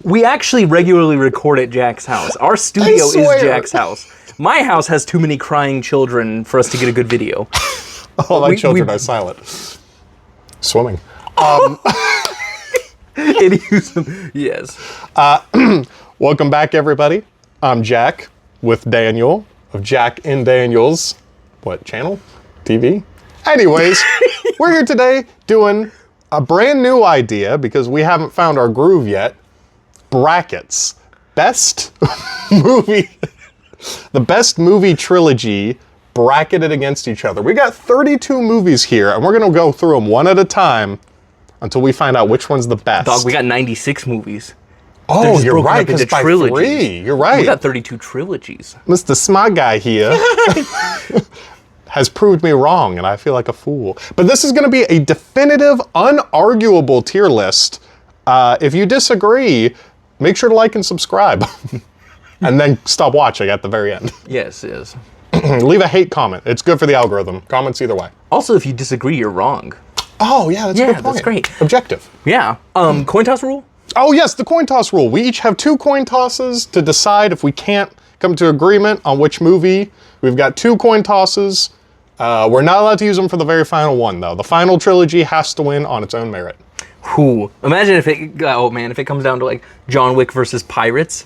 We actually regularly record at Jack's house. Our studio is Jack's house. My house has too many crying children for us to get a good video. All my children are silent. Swimming. Yes. Welcome back, everybody. I'm Jack with Daniel of Jack and Daniel's, what, channel? TV? Anyways, we're here today doing a brand new idea because we haven't found our groove yet. Brackets. Best movie. The best movie trilogy bracketed against each other. We got 32 movies here, and we're going to go through them one at a time until we find out which one's the best. Dog, we got 96 movies. Oh, you're right, because by three. You're right. We got 32 trilogies. Mr. Smart Guy here has proved me wrong, and I feel like a fool. But this is going to be a definitive, unarguable tier list. If you disagree, make sure to like and subscribe. And then stop watching at the very end. Yes, yes. Leave a hate comment. It's good for the algorithm. Comments either way. Also, if you disagree, you're wrong. Oh, yeah, that's a good point. That's great. Objective. Yeah. Coin toss rule? Oh, yes, the coin toss rule. We each have 2 coin tosses to decide if we can't come to agreement on which movie. We've got 2 coin tosses. We're not allowed to use them for the very final one, though. The final trilogy has to win on its own merit. Whew. Imagine if if it comes down to like John Wick versus Pirates.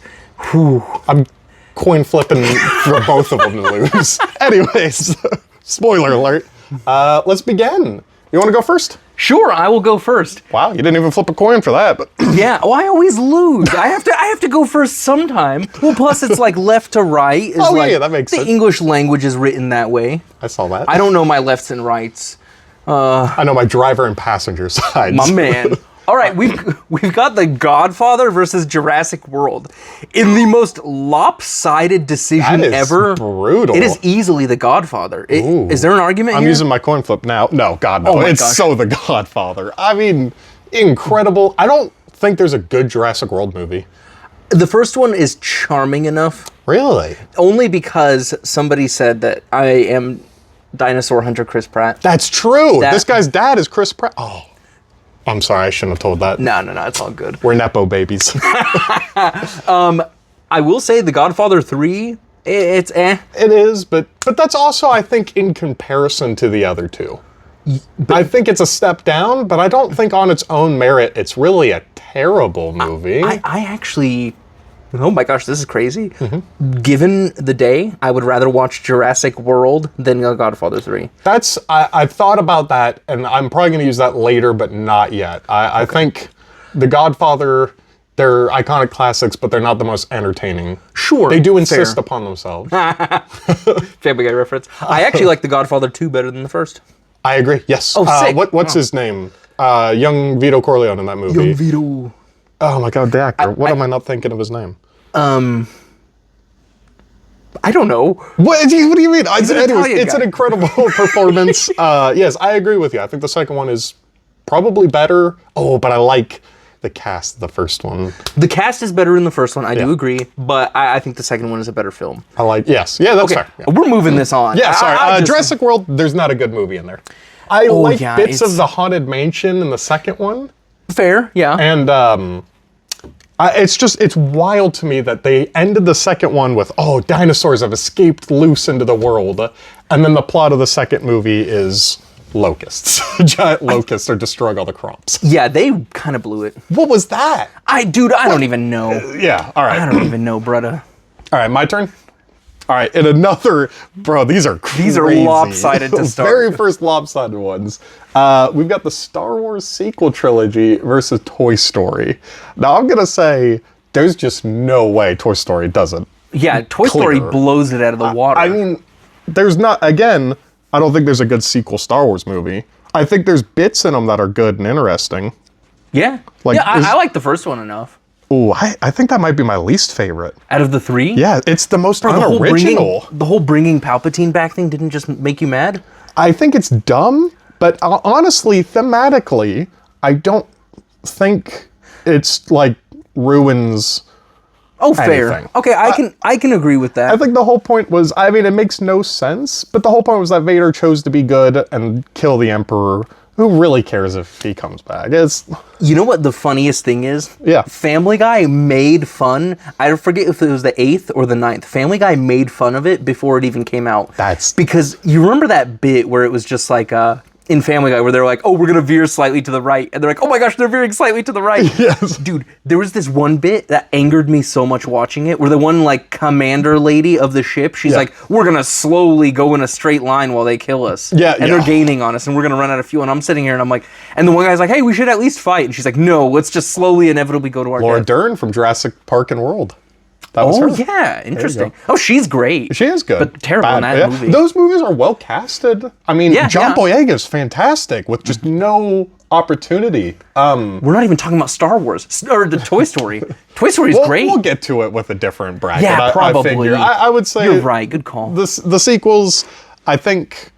Whew. I'm coin flipping for both of them to lose. Anyways, spoiler alert. Let's begin. You want to go first? Sure, I will go first. Wow, you didn't even flip a coin for that. But yeah, well, I always lose. I have to go first sometime. Well, plus it's like left to right. Yeah, that makes sense. The English language is written that way. I saw that. I don't know my lefts and rights. I know my driver and passenger sides. My man. All right, we've got The Godfather versus Jurassic World in the most lopsided decision ever. Brutal. It is easily The Godfather. Is there an argument I'm here? using my coin flip now. No, God, no. Oh my It's gosh. so The Godfather. I mean, incredible. I don't think there's a good Jurassic World movie. The first one is charming enough. Really? Only because somebody said that I am dinosaur hunter Chris Pratt. That's true. This guy's dad is Chris Pratt. Oh. I'm sorry, I shouldn't have told that. No, it's all good. We're Nepo babies. I will say The Godfather 3, it's eh. It is, but that's also, I think, in comparison to the other two. I think it's a step down, but I don't think on its own merit it's really a terrible movie. I actually... Oh my gosh, this is crazy. Given the day, I would rather watch Jurassic World than The Godfather 3. I've thought about that, and I'm probably going to use that later, but not yet. I think The Godfather, they're iconic classics, but they're not the most entertaining. Sure. They do insist upon themselves. Family Guy reference. I actually like The Godfather 2 better than the first. I agree, yes. Oh, sick. What's his name? Young Vito Corleone in that movie. Young Vito. Oh my God, the actor. What am I not thinking of his name? I don't know. What do you mean? Anyways, it's an incredible performance. Yes, I agree with you. I think the second one is probably better. Oh, but I like the cast of the first one. The cast is better in the first one, I do agree, but I think the second one is a better film. Yes. Yeah, that's fair. Yeah. We're moving this on. Yeah, sorry. Jurassic World, the's not a good movie in there. I like bits of the Haunted Mansion in the second one. Fair, yeah. And it's wild to me that they ended the second one with, dinosaurs have escaped loose into the world. And then the plot of the second movie is locusts. Giant locusts are destroying all the crops. Yeah, they kind of blew it. What was that? I don't even know. Yeah, all right. I don't even know, brother. All right, my turn? All right, and another, bro, these are crazy. These are lopsided to start. Very first lopsided ones. We've got the Star Wars sequel trilogy versus Toy Story. Now, I'm going to say there's just no way Toy Story doesn't. Yeah, Toy Story blows it out of the water. I mean, there's not, again, I don't think there's a good sequel Star Wars movie. I think there's bits in them that are good and interesting. Yeah. I like the first one enough. Oh, I think that might be my least favorite. Out of the 3? Yeah, it's the most unoriginal. The whole bringing Palpatine back thing didn't just make you mad? I think it's dumb, but honestly, thematically, I don't think it's like ruins fair. anything. Okay, I can agree with that. I think the whole point was, I mean, it makes no sense, but the whole point was that Vader chose to be good and kill the Emperor who really cares if he comes back? You know what the funniest thing is? Yeah. Family Guy made fun. I forget if it was the 8th or the 9th. Family Guy made fun of it before it even came out. That's... Because you remember that bit where it was just like, in Family Guy, where they're like, oh, we're going to veer slightly to the right. And they're like, oh my gosh, they're veering slightly to the right. Yes. Dude, there was this one bit that angered me so much watching it, where the one, like, commander lady of the ship, she's like, we're going to slowly go in a straight line while they kill us. Yeah, and they're gaining on us, and we're going to run out of fuel. And I'm sitting here, and I'm like, and the one guy's like, hey, we should at least fight. And she's like, no, let's just slowly, inevitably go to our Laura death. Dern from Jurassic Park and World. That was her. Yeah, interesting. Oh, she's great. She is good. But terrible in that movie. Those movies are well casted. I mean, John Boyega is fantastic with just no opportunity. We're not even talking about Star Wars or the Toy Story. Toy Story is great. We'll get to it with a different bracket. Yeah, probably. I would say you're right. Good call. The sequels, I think.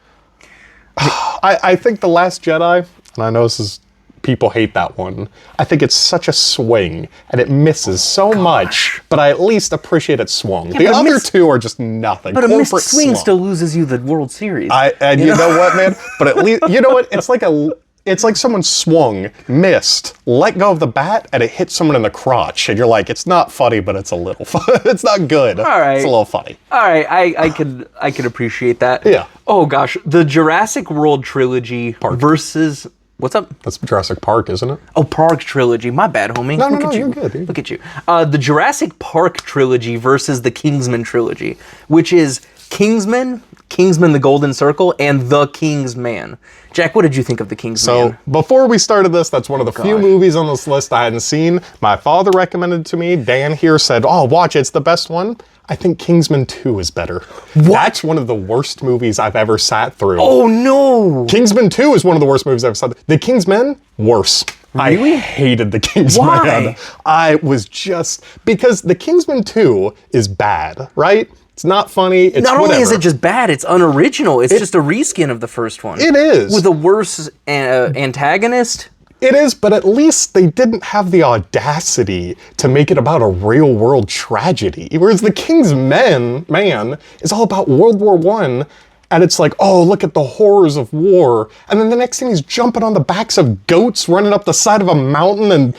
I think The Last Jedi, and I know this is. People hate that one. I think it's such a swing, and it misses so much, but I at least appreciate it swung. The other two are just nothing. But a missed swing still loses you the World Series. And you know what, man? But at least, you know what? It's like someone swung, missed, let go of the bat, and it hit someone in the crotch, and you're like, it's not funny, but it's a little fun. It's not good. All right. It's a little funny. All right, I can appreciate that. Yeah. Oh gosh, the Jurassic World trilogy versus. What's up? That's Jurassic Park, isn't it? Oh, Park trilogy. My bad, homie. No, you're good. Look at you. The Jurassic Park trilogy versus the Kingsman trilogy, which is Kingsman the Golden Circle, and The King's Man. Jack, what did you think of The King's Man? So, before we started this, that's one of the few movies on this list I hadn't seen. My father recommended it to me. Dan here said, oh, watch it. It's the best one. I think Kingsman 2 is better. What? That's one of the worst movies I've ever sat through. Oh, no. Kingsman 2 is one of the worst movies I've ever sat through. The Kingsman, worse. Really? I hated The Kingsman. Why? I was just... Because The Kingsman 2 is bad, right? It's not funny. It's not only is it just bad, it's unoriginal. It's just a reskin of the first one. It is. With a worse antagonist. It is, but at least they didn't have the audacity to make it about a real-world tragedy. Whereas The King's Man is all about World War I, and it's like, oh, look at the horrors of war. And then the next thing he's jumping on the backs of goats, running up the side of a mountain, and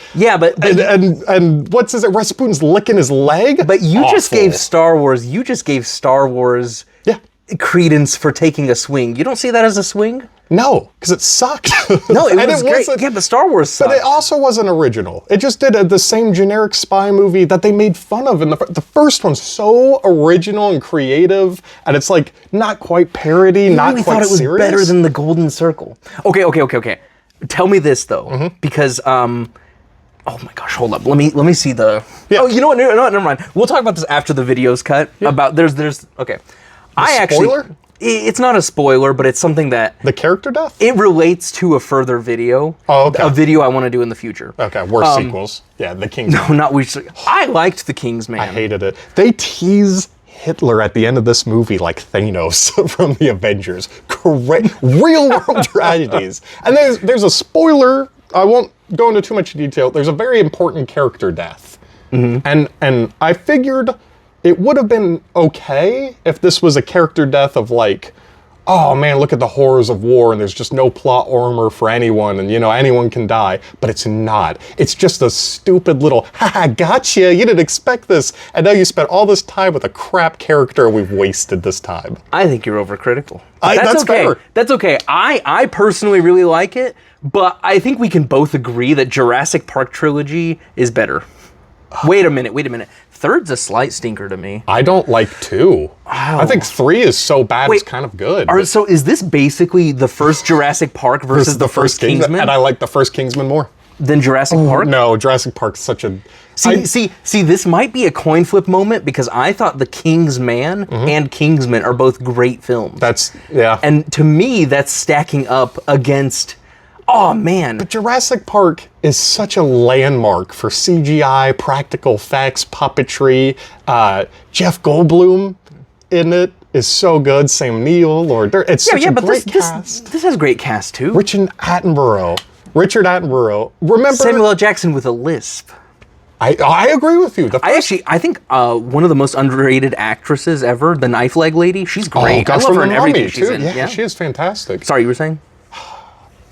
and what's his? Rasputin's licking his leg. But you just gave Star Wars. Credence for taking a swing. You don't see that as a swing? No, because it sucked. No, it was great. Yeah, but Star Wars sucked. But it also wasn't original. It just did the same generic spy movie that they made fun of. And the first one's so original and creative, and it's like not quite parody, not quite serious. I thought it was better than The Golden Circle. Okay. Tell me this though, because oh my gosh, hold up. Let me see the. Yeah. Oh, you know what? No, never mind. We'll talk about this after the video's cut. Yeah. About there's okay. Spoiler? It's not a spoiler, but it's something that... The character death? It relates to a further video. Oh, okay. A video I want to do in the future. Okay, worse sequels. Yeah, The King's Man. No, not we. I liked The King's Man. I hated it. They tease Hitler at the end of this movie like Thanos from the Avengers. Correct. Real-world tragedies. And there's a spoiler. I won't go into too much detail. There's a very important character death. Mm-hmm. And I figured... It would have been okay if this was a character death of like, oh man, look at the horrors of war and there's just no plot armor for anyone and anyone can die. But it's not. It's just a stupid little, haha, gotcha, you didn't expect this. And now you spent all this time with a crap character and we've wasted this time. I think you're overcritical. That's okay. Fair. That's okay. I personally really like it, but I think we can both agree that Jurassic Park trilogy is better. Wait a minute. Third's a slight stinker to me. I don't like 2. I think 3 is so bad it's kind of good. So is this basically the first Jurassic Park versus the first Kingsman? And I like the first Kingsman more. Than Jurassic Park? No, Jurassic Park's such a... See, this might be a coin flip moment because I thought The King's Man and Kingsman are both great films. Yeah. And to me, that's stacking up against... Oh, man. But Jurassic Park is such a landmark for CGI, practical effects, puppetry. Jeff Goldblum in it is so good. Sam Neill, Laura Dern. It's such a great cast. This has a great cast, too. Richard Attenborough. Remember... Samuel L. Jackson with a lisp. I agree with you. I think one of the most underrated actresses ever, the Knife Leg lady, she's great. I love her in everything she's in. Yeah, she is fantastic. Sorry, you were saying?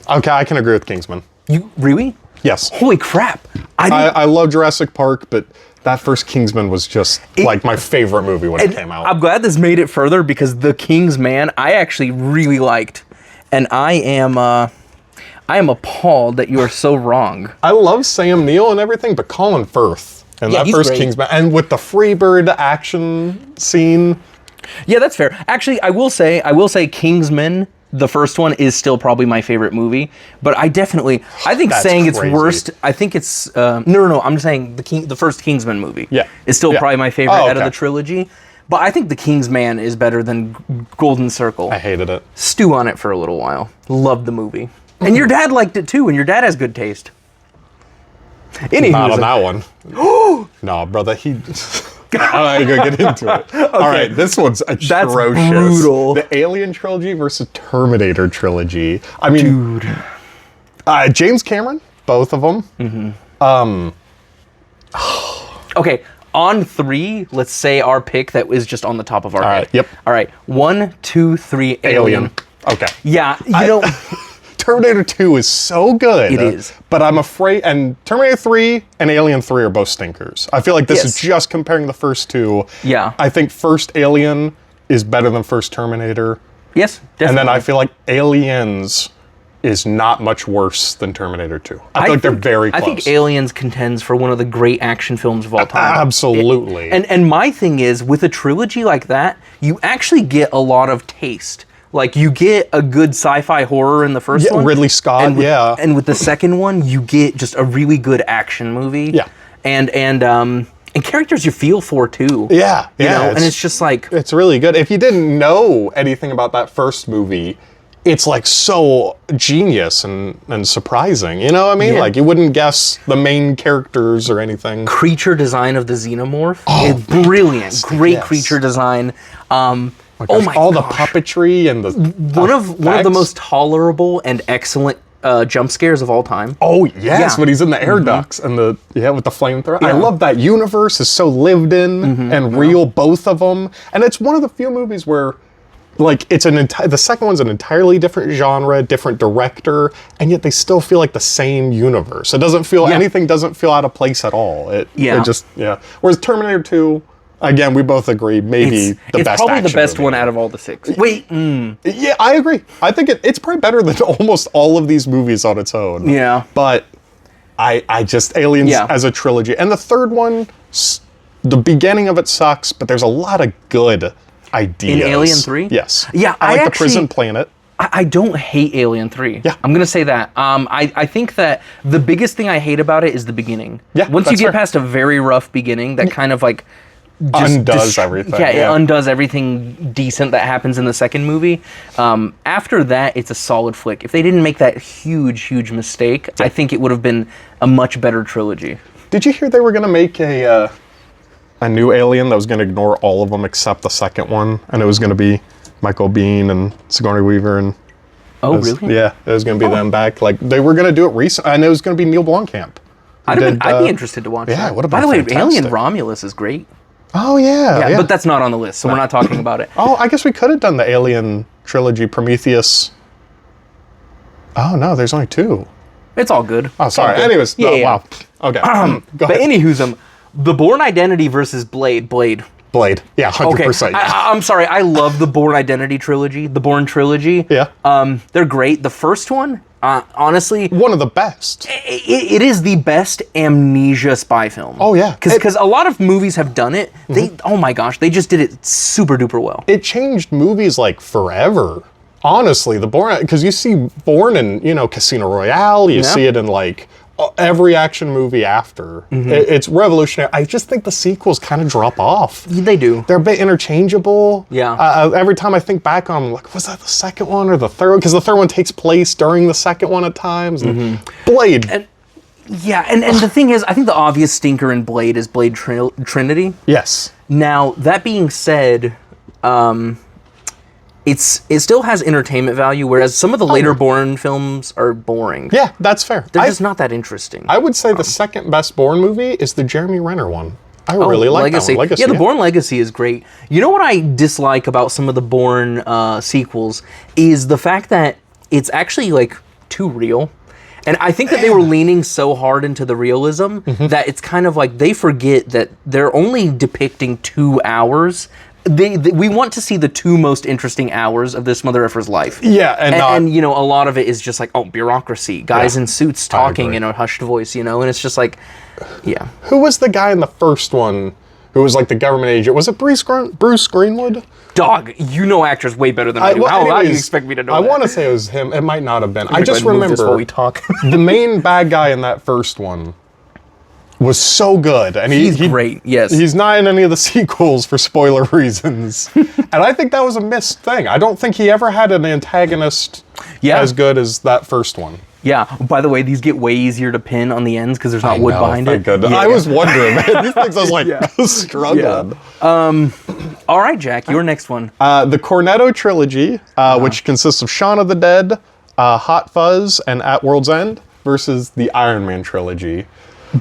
Okay, I can agree with Kingsman. You really? Yes. Holy crap! I love Jurassic Park, but that first Kingsman was just like my favorite movie when it came out. I'm glad this made it further because The King's Man I actually really liked, and I am appalled that you are so wrong. I love Sam Neill and everything, but Colin Firth and that first great. Kingsman, and with the Freebird action scene. Yeah, that's fair. Actually, I will say Kingsman, the first one, is still probably my favorite movie. But I think That's saying crazy. it's worst, I think it's, no, I'm just saying the first Kingsman movie is still probably my favorite out of the trilogy. But I think The King's Man is better than Golden Circle. I hated it. Stew on it for a little while. Loved the movie. And your dad liked it too, and your dad has good taste. Anywho, Not on that one. No, brother, I ain't gonna get into it. Okay. All right, this one's atrocious. That's brutal. The Alien trilogy versus Terminator trilogy. I mean, dude. James Cameron, both of them. Okay, on 3, let's say our pick that is just on the top of our head. All right, yep. All right, 1, 2, 3, Alien. Okay. Yeah, you know. Terminator 2 is so good. It is. But I'm afraid, and Terminator 3 and Alien 3 are both stinkers. I feel like this is just comparing the first two. Yeah. I think first Alien is better than first Terminator. Yes, definitely. And then I feel like Aliens is not much worse than Terminator 2. I feel like they're very close. I think Aliens contends for one of the great action films of all time. Absolutely. And my thing is, with a trilogy like that, you actually get a lot of taste. Like, you get a good sci-fi horror in the first one. Ridley Scott, and with the second one, you get just a really good action movie. Yeah. And characters you feel for, too. Yeah, You know? And it's just like... It's really good. If you didn't know anything about that first movie, it's like so genius and surprising. You know what I mean? Yeah. Like, you wouldn't guess the main characters or anything. Creature design of the xenomorph is brilliant. Great creature design. Oh my all gosh. the puppetry and the one of the most tolerable and excellent jump scares of all time. Oh yes, Yeah. when he's in the air ducts and with the flamethrower. I love that universe is so lived in and real, both of them. And it's one of the few movies where, like, it's the second one's an entirely different genre, different director, and yet they still feel like the same universe. It doesn't feel anything doesn't feel out of place at all. It just Whereas Terminator 2. Again, we both agree, maybe the best. It's probably the best movie. one out of all the 6. Wait. Yeah, I agree. I think it's probably better than almost all of these movies on its own. Yeah. But I just, Aliens as a trilogy. And the third one, the beginning of it sucks, but there's a lot of good ideas. In Alien 3? Yes. Yeah, I like the prison planet. I don't hate Alien 3. Yeah. I'm going to say that. I think that the biggest thing I hate about it is the beginning. Yeah, Once you that's get fair. past a very rough beginning, that kind of like... Undoes everything. Yeah, it undoes everything decent that happens in the second movie. After that, it's a solid flick. If they didn't make that huge mistake, I think it would have been a much better trilogy. Did you hear they were going to make a new Alien that was going to ignore all of them except the second one? And it was going to be Michael Biehn and Sigourney Weaver and... Oh, really? Yeah, it was going to be them back. Like, they were going to do it recently, and it was going to be Neil Blomkamp. I'd be interested to watch that. Yeah, it would have By been the way, fantastic. Alien Romulus is great. Oh, yeah. But that's not on the list, so we're not talking about it. Oh, I guess we could have done the Alien trilogy, Prometheus. Oh, no, there's only 2. It's all good. Oh, sorry. All good. Anyways, wow. Okay. Go But ahead. anywho's, The Bourne Identity versus Blade. Blade. Yeah, 100%. Okay, Yes. I'm sorry. I love the Bourne Identity trilogy, the Bourne trilogy. Yeah. They're great. The first one, honestly, One of the best. it is the best amnesia spy film. Oh, yeah. Because a lot of movies have done it. Oh my gosh, they just did it super duper well. It changed movies like forever. Honestly, the Bourne, because you see Bourne in, Casino Royale, you see it in like every action movie after. It's revolutionary. I just think the sequels kind of drop off. They do. They're a bit interchangeable. Yeah. Every time I think back on, like, was that the second one or the third? Because the third one takes place during the second one at times. And Blade. And the thing is, I think the obvious stinker in Blade is Blade Trinity. Yes. Now, that being said, it still has entertainment value, whereas some of the later Bourne films are boring. Yeah, that's fair. They're just not that interesting. I would say the second best Bourne movie is the Jeremy Renner one. I really like that one. Legacy. Yeah, the Bourne Legacy is great. You know what I dislike about some of the Bourne sequels is the fact that it's actually like too real. And I think that they were leaning so hard into the realism that it's kind of like they forget that they're only depicting 2 hours. We want to see the 2 most interesting hours of this mother effer's life. Yeah, and you know, a lot of it is just like, oh, bureaucrucy, guys in suits talking in a hushed voice, you know, and it's just like, yeah. Who was the guy in the first one who was like the government agent? Was it Bruce Greenwood? Dog, you know actors way better than I do. Well, How do you anyways, expect me to know I that? want to say it was him. It might not have been. I Go just ahead and move this remember while we talk. the main bad guy in that first one was so good. And He's great, yes. He's not in any of the sequels for spoiler reasons. And I think that was a missed thing. I don't think he ever had an antagonist as good as that first one. Yeah. By the way, these get way easier to pin on the ends because there's not wood behind it. Thank goodness. I was wondering, man. These things I was like struggling. All right, Jack, your next one. The Cornetto Trilogy, which consists of Shaun of the Dead, Hot Fuzz, and At World's End, versus the Iron Man Trilogy.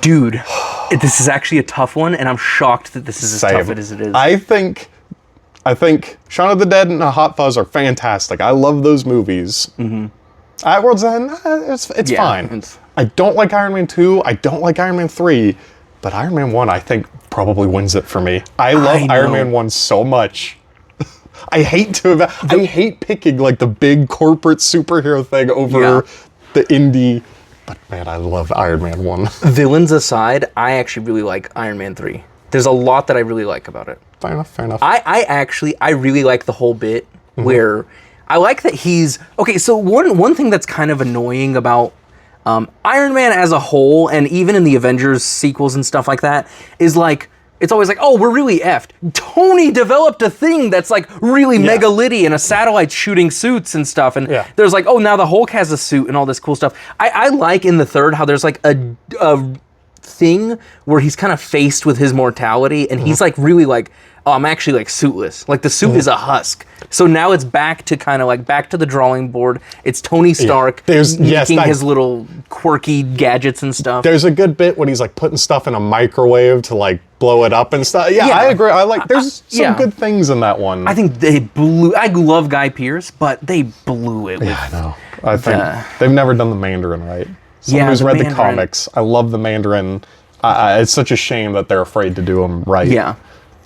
Dude, this is actually a tough one, and I'm shocked that this is as tough as it is. I think Shaun of the Dead and Hot Fuzz are fantastic. I love those movies. At World's End, it's fine. I don't like Iron Man 2. I don't like Iron Man 3. But Iron Man 1, I think, probably wins it for me. I love Iron Man 1 so much. I hate picking like the big corporate superhero thing over the indie. But man, I love Iron Man 1. Villains aside, I actually really like Iron Man 3. There's a lot that I really like about it. Fair enough, fair enough. I really like the whole bit where I like that he's... Okay, so one thing that's kind of annoying about Iron Man as a whole, and even in the Avengers sequels and stuff like that, is like, it's always like, oh, we're really effed. Tony developed a thing that's like really mega litty and a satellite shooting suits and stuff. And there's like, oh, now the Hulk has a suit and all this cool stuff. I like in the third how there's like a thing where he's kind of faced with his mortality and he's like really like, oh, I'm actually like suitless. Like the suit is a husk. So now it's back to kind of like back to the drawing board. It's Tony Stark making his little quirky gadgets and stuff. There's a good bit when he's like putting stuff in a microwave to like blow it up and stuff. Yeah, I agree. There's some good things in that one. I think they blew. I love Guy Pearce, but they blew it. I know. I think they've never done the Mandarin right. Someone who's read the comics. I love the Mandarin. It's such a shame that they're afraid to do them right. Yeah.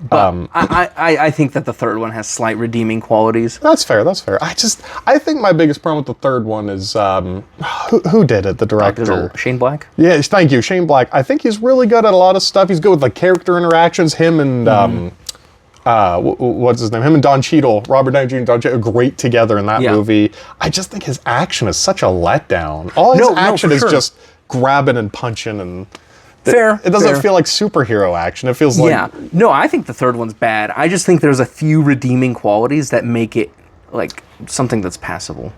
But I think that the third one has slight redeeming qualities. That's fair. That's fair. I think my biggest problem with the third one is who did it? The director, Shane Black. Yeah, thank you, Shane Black. I think he's really good at a lot of stuff. He's good with like character interactions. Him and what's his name? Him and Don Cheadle, Robert Downey Jr. and Don Cheadle, are great together in that movie. I just think his action is such a letdown. All his action is just grabbing and punching and. It doesn't feel like superhero action. It feels like... Yeah. No, I think the third one's bad. I just think there's a few redeeming qualities that make it, like, something that's passable.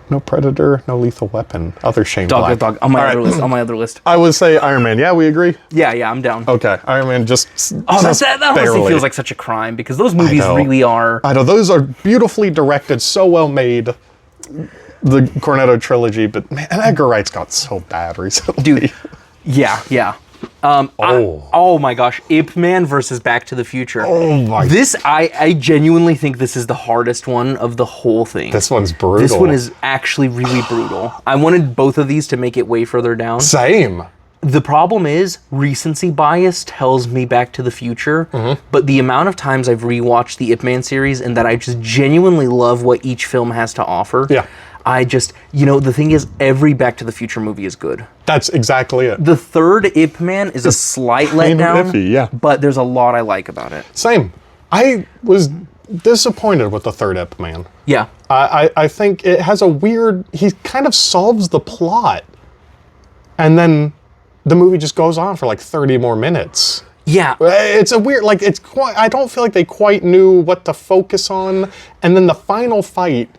No Predator, no Lethal Weapon. Other Shane Black. Dog. On my other list. I would say Iron Man. Yeah, we agree? Yeah, I'm down. Okay. Iron Man just that honestly feels like such a crime, because those movies really are... I know. Those are beautifully directed, so well made. The Cornetto Trilogy, but man, Edgar Wright's got so bad recently. Dude. Yeah. Oh my gosh, Ip Man versus Back to the Future. Oh my. I genuinely think this is the hardest one of the whole thing. This one's brutal. This one is actually really brutal. I wanted both of these to make it way further down. Same. The problem is recency bias tells me Back to the Future, but the amount of times I've rewatched the Ip Man series and that I just genuinely love what each film has to offer. Yeah. I just, the thing is, every Back to the Future movie is good. That's exactly it. The third Ip Man is a slight letdown, iffy, but there's a lot I like about it. Same. I was disappointed with the third Ip Man. Yeah. I think it has a weird... He kind of solves the plot, and then the movie just goes on for like 30 more minutes. Yeah. It's a weird... Like, I don't feel like they quite knew what to focus on, and then the final fight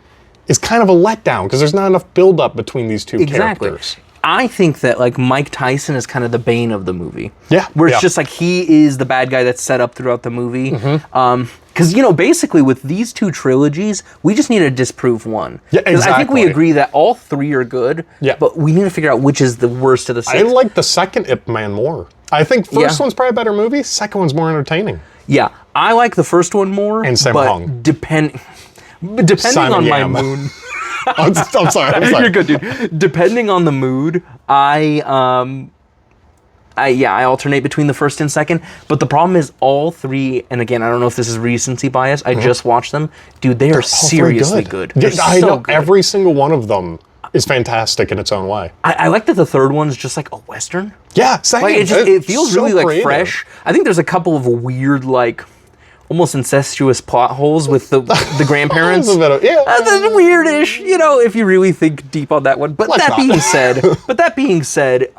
is kind of a letdown because there's not enough build-up betwing these two characters. I think that like Mike Tyson is kind of the bane of the movie. Yeah. Where it's just like he is the bad guy that's set up throughout the movie. Because, basically with these two trilogies, we just need to disprove one. Yeah, exactly. I think we agree that all three are good, but we need to figure out which is the worst of the six. I like the second Ip Man more. I think first one's probably a better movie, second one's more entertaining. Yeah, I like the first one more. And Sam Hung. Depending on my mood. I'm sorry. I'm sorry. You're good, dude. Depending on the mood, I alternate between the first and second. But the problem is all three, and again, I don't know if this is recency bias. I just watched them, dude. They are seriously good. I know every single one of them is fantastic in its own way. I like that the third one's just like a Western. Yeah, same. Like it feels so really like creative. fresh. I think there's a couple of weird like almost incestuous plot holes with the grandparents. That's That's weirdish, you know, if you really think deep on that one. But Let's not. that being said,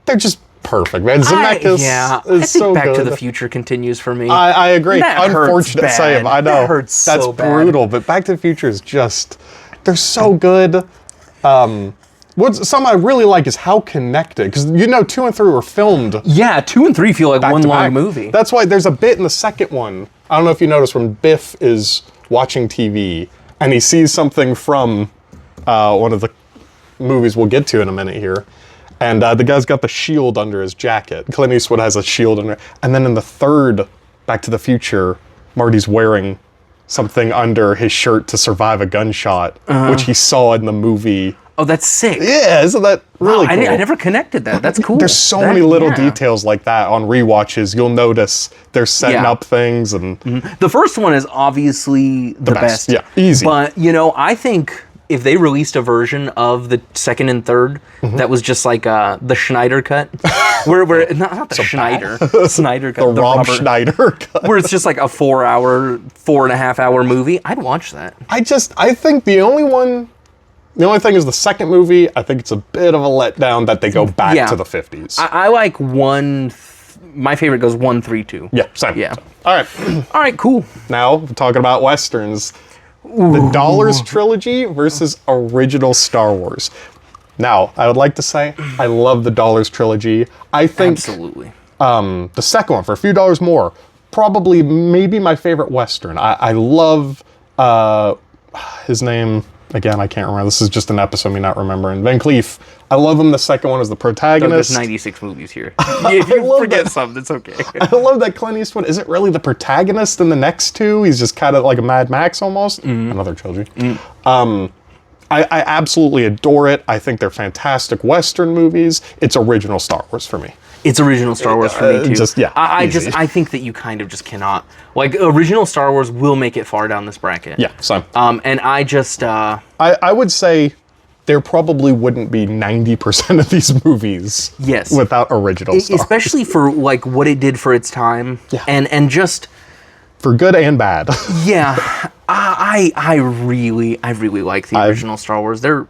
they're just perfect, man. Zemeckis I is think so Back good. to the Future continues for me. I agree. That hurts Unfortunate bad. save. I know. That hurts That's so bad. brutal. But Back to the Future is just, they're so good. Something I really like is how connected, because 2 and 3 were filmed Yeah, 2 and 3 feel like back one to long back. movie. That's why there's a bit in the second one. I don't know if you noticed when Biff is watching TV and he sees something from one of the movies we'll get to in a minute here. And the guy's got the shield under his jacket. Clint Eastwood has a shield under. And then in the third Back to the Future, Marty's wearing something under his shirt to survive a gunshot, which he saw in the movie. Oh, that's sick. Yeah, isn't that really cool? I never connected that. That's cool. There's so many little details like that on rewatches. You'll notice they're setting up things. And The first one is obviously the best. Yeah, easy. But, I think if they released a version of the second and third that was just like the Schneider cut, where not the Schneider, Snyder cut, the Rob Robert- Schneider cut. where it's just like a 4.5 hour movie, I'd watch that. I think the only thing is the second movie, I think it's a bit of a letdown that they go back to the 50s. I like one. My favorite goes 1, 3, 2. Yeah, same. Yeah. All right. All right, cool. Now, we're talking about Westerns. The Dollars Trilogy versus original Star Wars. Now, I would like to say I love the Dollars Trilogy. I think Absolutely. the second one, for a few dollars more, probably maybe my favorite Western. I love his name. Again, I can't remember. This is just an episode of me not remembering. Van Cleef. I love him the second one as the protagonist. There's 96 movies here. If you forget something, it's okay. I love that Clint Eastwood isn't really the protagonist in the next two. He's just kind of like a Mad Max almost. Another trilogy. I absolutely adore it. I think they're fantastic Western movies. It's original Star Wars for me. It's original Star Wars for me too. Easy. I think that you kind of just cannot. Like, original Star Wars will make it far down this bracket. Yeah, same. And I just I would say there probably wouldn't be 90% of these movies without original Star Wars. Especially for like what it did for its time. Yeah. And just for good and bad. yeah. I really like the original Star Wars. They're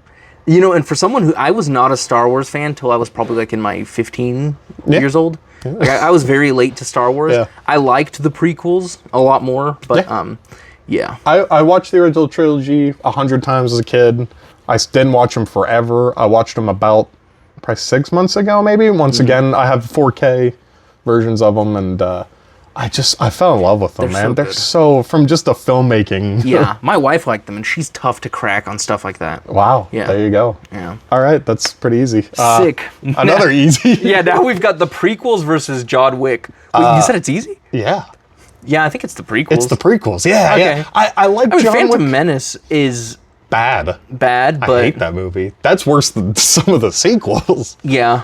and for someone who I was not a Star Wars fan till I was probably like in my 15 years old. Yeah. Like I was very late to Star Wars. Yeah. I liked the prequels a lot more, but I watched the original trilogy 100 times as a kid. I didn't watch them forever. I watched them about probably 6 months ago, maybe. Once again, I have 4K versions of them, and I fell in love with them, man. They're so, from just the filmmaking. Yeah, my wife liked them, and she's tough to crack on stuff like that. Wow. Yeah. There you go. Yeah. All right, that's pretty easy. Sick. Another easy. Yeah, now we've got the prequels versus John Wick. Wait, you said it's easy? Yeah. Yeah, I think it's the prequels. It's the prequels. Yeah. Okay. Yeah. I like John Phantom Wick. Menace is bad, but I hate that movie. That's worse than some of the sequels. Yeah.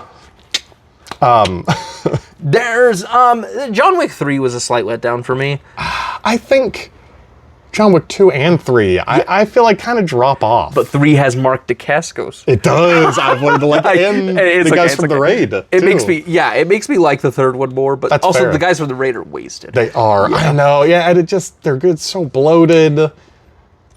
There's John Wick 3 was a slight letdown for me. I think John Wick 2 and 3, I feel like kind of drop off. But 3 has Mark Dacascos. It does. I've learned to like and the guys from the Raid. It makes me like the third one more, but That's also fair. the guys from the Raid are wasted. They are. Yeah. I know. Yeah, and they're good, so bloated.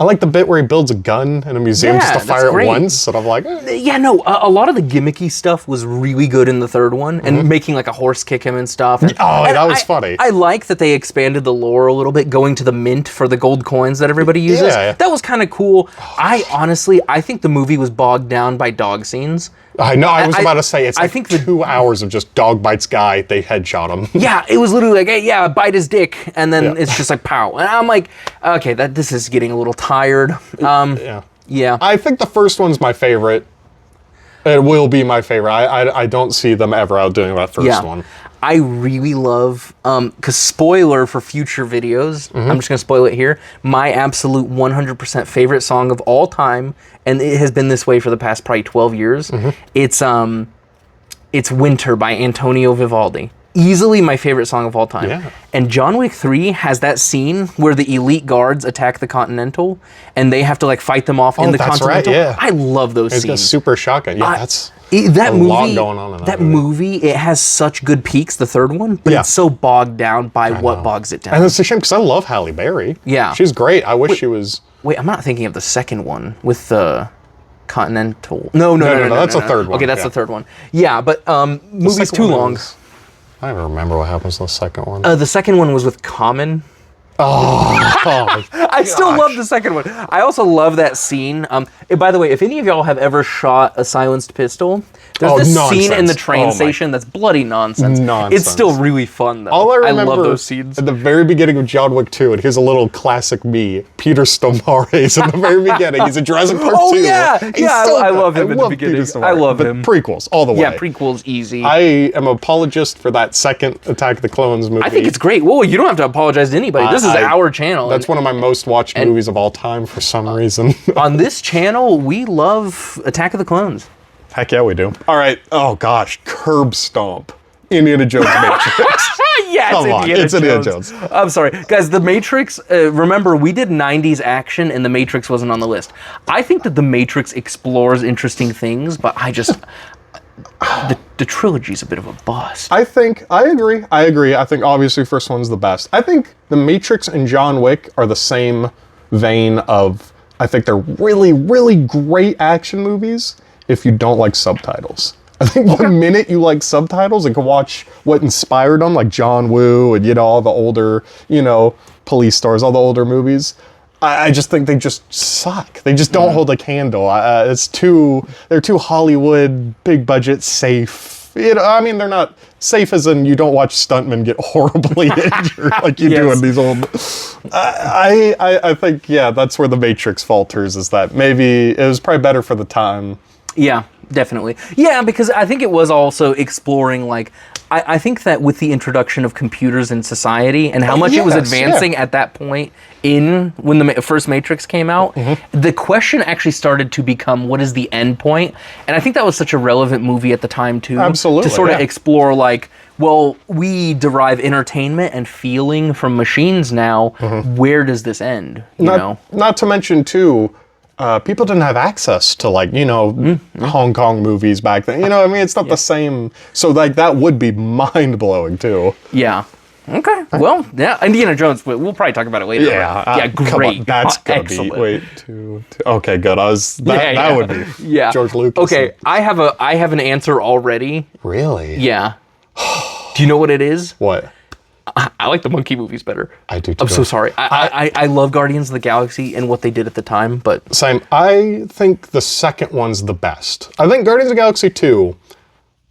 I like the bit where he builds a gun in a museum just to fire it once, and I'm like, Yeah, no, a lot of the gimmicky stuff was really good in the third one, and making like a horse kick him and stuff. And that was funny. I like that they expanded the lore a little bit, going to the mint for the gold coins that everybody uses. Yeah. That was kind of cool. I think the movie was bogged down by dog scenes. I know. I was about to say, it's I like think 2 hours of just dog bites guy. They headshot him. Yeah, it was literally like, hey, yeah, bite his dick, and then it's just like pow. And I'm like, okay, this is getting a little tired. Yeah. I think the first one's my favorite. It will be my favorite. I don't see them ever outdoing that first one. I really love, because spoiler for future videos, I'm just going to spoil it here. My absolute 100% favorite song of all time, and it has been this way for the past probably 12 years. It's Winter by Antonio Vivaldi. Easily my favorite song of all time. Yeah. And John Wick 3 has that scene where the elite guards attack the Continental and they have to like fight them off in the that's Continental. right, yeah. I love those It's scenes. super shocking. Yeah, that's that a movie, lot going on in that movie. It has such good peaks, the third one, but Yeah. it's so bogged down by what bogs it down. And it's a shame because I love Halle Berry. Yeah. She's great. I wish she was... Wait, I'm not thinking of the second one with the Continental. No, that's the third one. Okay, that's Yeah. the third one. Yeah, but movie's second too one long. I don't even remember what happens in the second one. The second one was with Common. Oh, I still love the second one. I also love that scene. By the way, if any of y'all have ever shot a silenced pistol, there's this scene in the train station that's bloody nonsense. It's still really fun, though. All I remember love those scenes. at the very beginning of John Wick 2, and here's a little classic me, Peter Stormare's in the very beginning. He's a Jurassic Park 2. Oh, yeah. He's Yeah, so I good. love him in the love beginning. Peter Stormare, I love but him. Prequels, all the way. Yeah, prequel's easy. I am an apologist for that second Attack of the Clones movie. I think it's great. Whoa, you don't have to apologize to anybody. This is our channel. That's one of my most watched movies of all time for some reason. On this channel, we love Attack of the Clones. Heck yeah, we do. All right. Oh gosh, Curb Stomp. Indiana Jones Matrix. Yeah, Come on, it's Indiana Jones. I'm sorry. Guys, The Matrix, remember, we did 90s action and The Matrix wasn't on the list. I think that The Matrix explores interesting things, but I just... the trilogy's a bit of a bust. I agree. I think obviously first one's the best. I think The Matrix and John Wick are the same vein of, I think they're really, really great action movies if you don't like subtitles. I think the minute you like subtitles and can watch what inspired them, like John Woo and, all the older, police stars, all the older movies, I just think they just suck. They just don't hold a candle. They're too Hollywood, big budget, safe. They're not safe as in you don't watch stuntmen get horribly injured like you do in these old... I think, that's where The Matrix falters, is that maybe it was probably better for the time. Yeah, definitely. Yeah, because I think it was also exploring, like, I think that with the introduction of computers in society and how much it was advancing at that point when the first Matrix came out, the question actually started to become, what is the end point? And I think that was such a relevant movie at the time, too. Absolutely, to sort of explore, like, well, we derive entertainment and feeling from machines now. Where does this end? Not to mention, too, people didn't have access to, like, Hong Kong movies back then. It's not the same. So, like, that would be mind-blowing, too. Yeah. Okay. Well, yeah, Indiana Jones, we'll probably talk about it later. Yeah. Great. Come on, that's gonna excellent. be... Wait, two... Okay, good. That would be George Lucas. Okay, I have an answer already. Really? Yeah. Do you know what it is? What? I like the monkey movies better. I do too. I'm so sorry. I love Guardians of the Galaxy and what they did at the time, but... Same. I think the second one's the best. I think Guardians of the Galaxy 2,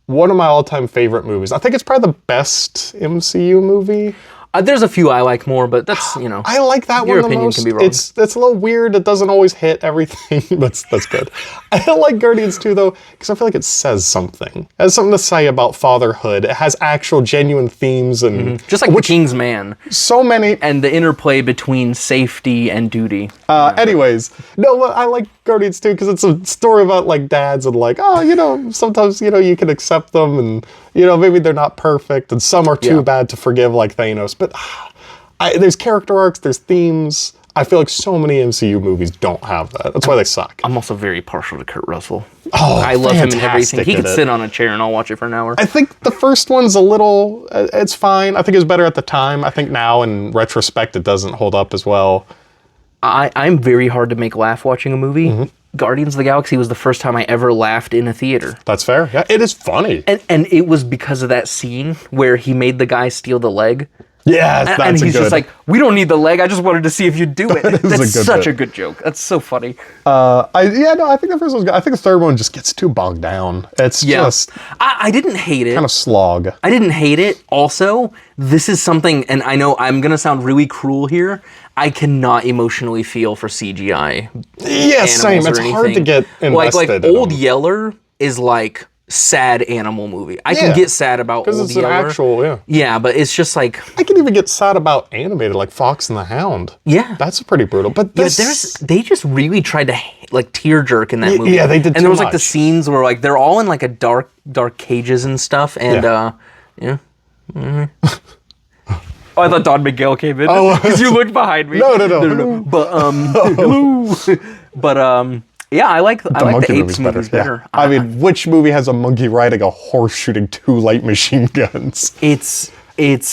one of my all-time favorite movies. I think it's probably the best MCU movie. There's a few I like more, but that's, I like that one the most. Can be wrong. It's a little weird. It doesn't always hit everything. That's good. I like Guardians 2, though, because I feel like it says something. It has something to say about fatherhood. It has actual genuine themes and... Just like The King's Man. So many... And the interplay between safety and duty. Anyways, no, I like Guardians 2 because it's a story about, like, dads and, like, sometimes, you can accept them and, maybe they're not perfect and some are too bad to forgive, like Thanos. But there's character arcs, there's themes. I feel like so many MCU movies don't have that. That's why they suck. I'm also very partial to Kurt Russell. Oh, I love him in everything. He in could sit on a chair and I'll watch it for an hour. I think the first one's a little... It's fine. I think it was better at the time. I think now, in retrospect, it doesn't hold up as well. I'm very hard to make laugh watching a movie. Guardians of the Galaxy was the first time I ever laughed in a theater. That's fair. Yeah, it is funny. And it was because of that scene where he made the guy steal the leg. Yeah, that's and he's just like, we don't need the leg. I just wanted to see if you'd do it. That's such a good joke. That's so funny. I think the first one's good. I think the third one just gets too bogged down. It's just... I didn't hate it. Kind of slog. I didn't hate it. Also, this is something, and I know I'm going to sound really cruel here, I cannot emotionally feel for CGI. Yeah, same. It's hard to get invested Like Old Yeller is like sad animal movie. I Yeah. can get sad about Because Old it's an Yeller. actual, yeah. Yeah, but it's just like, I can even get sad about animated, like Fox and the Hound. yeah. That's pretty brutal. But Yeah, this, they just really tried to like tear jerk in that movie. yeah, they did And there too was like the much. scenes where like they're all in like a dark cages and stuff. And yeah. Mhm. Oh, I thought Don Miguel came in because you looked behind me. No. But but yeah, I like the Apes movies better. Yeah. I mean, which movie has a monkey riding a horse shooting 2 light machine guns? It's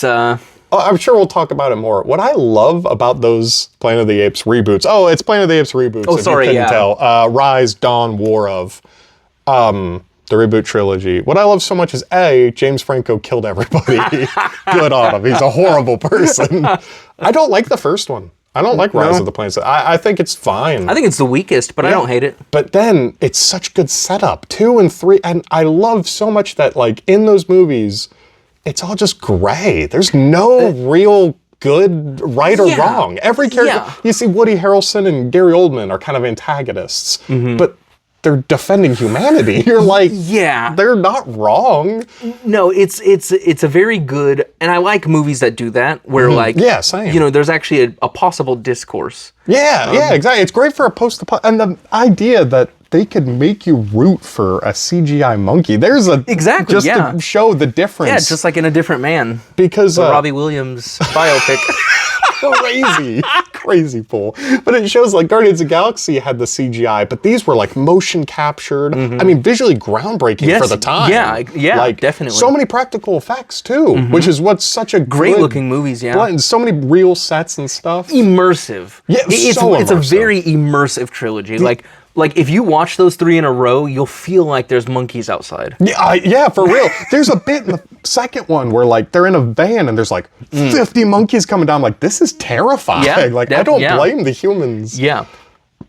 Oh, I'm sure we'll talk about it more. What I love about those Planet of the Apes reboots. Oh, it's Planet of the Apes reboots. Oh, if sorry, you couldn't yeah. tell. Rise, Dawn, War of. The reboot trilogy. What I love so much is James Franco killed everybody. Good on him. He's a horrible person. I don't like the first one. I don't like Rise of the Planet. I think it's fine. I think it's the weakest, but I don't hate it. But then it's such good setup. 2 and 3, and I love so much that like in those movies, it's all just gray. There's no real good right or wrong. Every character, you see Woody Harrelson and Gary Oldman are kind of antagonists, but they're defending humanity. You're like, they're not wrong. No, it's a very good, and I like movies that do that, where like, same. You know, there's actually a possible discourse. Yeah, exactly. It's great for a and the idea that they could make you root for a CGI monkey. There's a just to show the difference. Yeah, just like in A Different Man, because Robbie Williams biopic. crazy pull. But it shows like Guardians of the Galaxy had the CGI, but these were like motion captured. I mean, visually groundbreaking for the time. Yeah, like, definitely. So many practical effects too, which is what's such a great looking movies. Yeah, blend. So many real sets and stuff. Immersive. Yeah, it's a very immersive trilogy. Like if you watch those 3 in a row, you'll feel like there's monkeys outside. Yeah, for real. There's a bit in the second one where like they're in a van and there's like 50 monkeys coming down. Like, this is terrifying. Yeah, like I don't blame the humans. Yeah.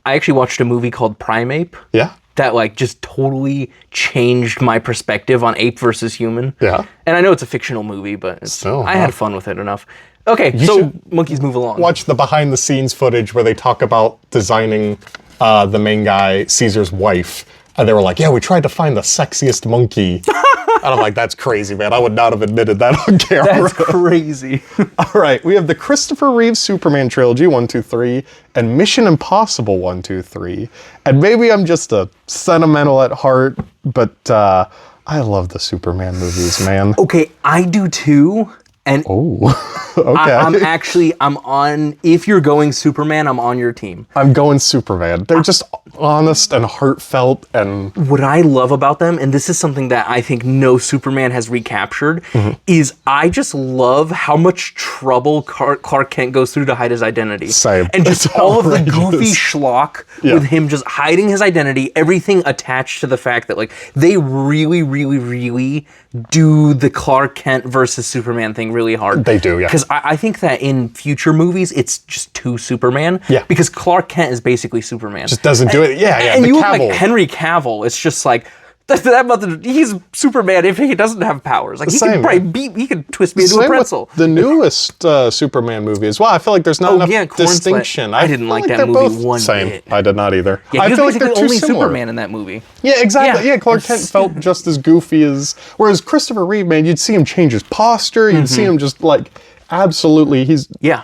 I actually watched a movie called Primeape. Yeah. That like just totally changed my perspective on ape versus human. Yeah. And I know it's a fictional movie, but I had fun with it enough. Okay, so monkeys move along. Watch the behind the scenes footage where they talk about designing the main guy, Caesar's wife. And they were like, yeah, we tried to find the sexiest monkey. And I'm like, that's crazy, man. I would not have admitted that on camera. That's crazy. All right, we have the Christopher Reeve Superman trilogy, 1, 2, 3, and Mission Impossible, 1, 2, 3. And maybe I'm just a sentimental at heart, but I love the Superman movies, man. Okay, I do too. And okay. I'm on, if you're going Superman, I'm on your team. I'm going Superman. They're just honest and heartfelt and... What I love about them, and this is something that I think no Superman has recaptured, is I just love how much trouble Clark Kent goes through to hide his identity. Same. And just all of the goofy schlock with him just hiding his identity, everything attached to the fact that like they really, really, really do the Clark Kent versus Superman thing really hard. They do, yeah. Because I think that in future movies, it's just too Superman. Yeah. Because Clark Kent is basically Superman. Just doesn't do it. Yeah. And the you look Cavill. like Henry Cavill. It's just like that mother. He's Superman if he doesn't have powers. Like he Same, could probably he could twist me into a pretzel. With the newest Superman movie as well. I feel like there's not enough distinction. I didn't like that they're movie both one same. bit. I did not either. Yeah, I he was feel like basically they're too only similar. Superman in that movie. Yeah, exactly. Yeah, Clark Kent felt just as goofy as. Whereas Christopher Reeve, man, you'd see him change his posture. You'd see him just like. Absolutely,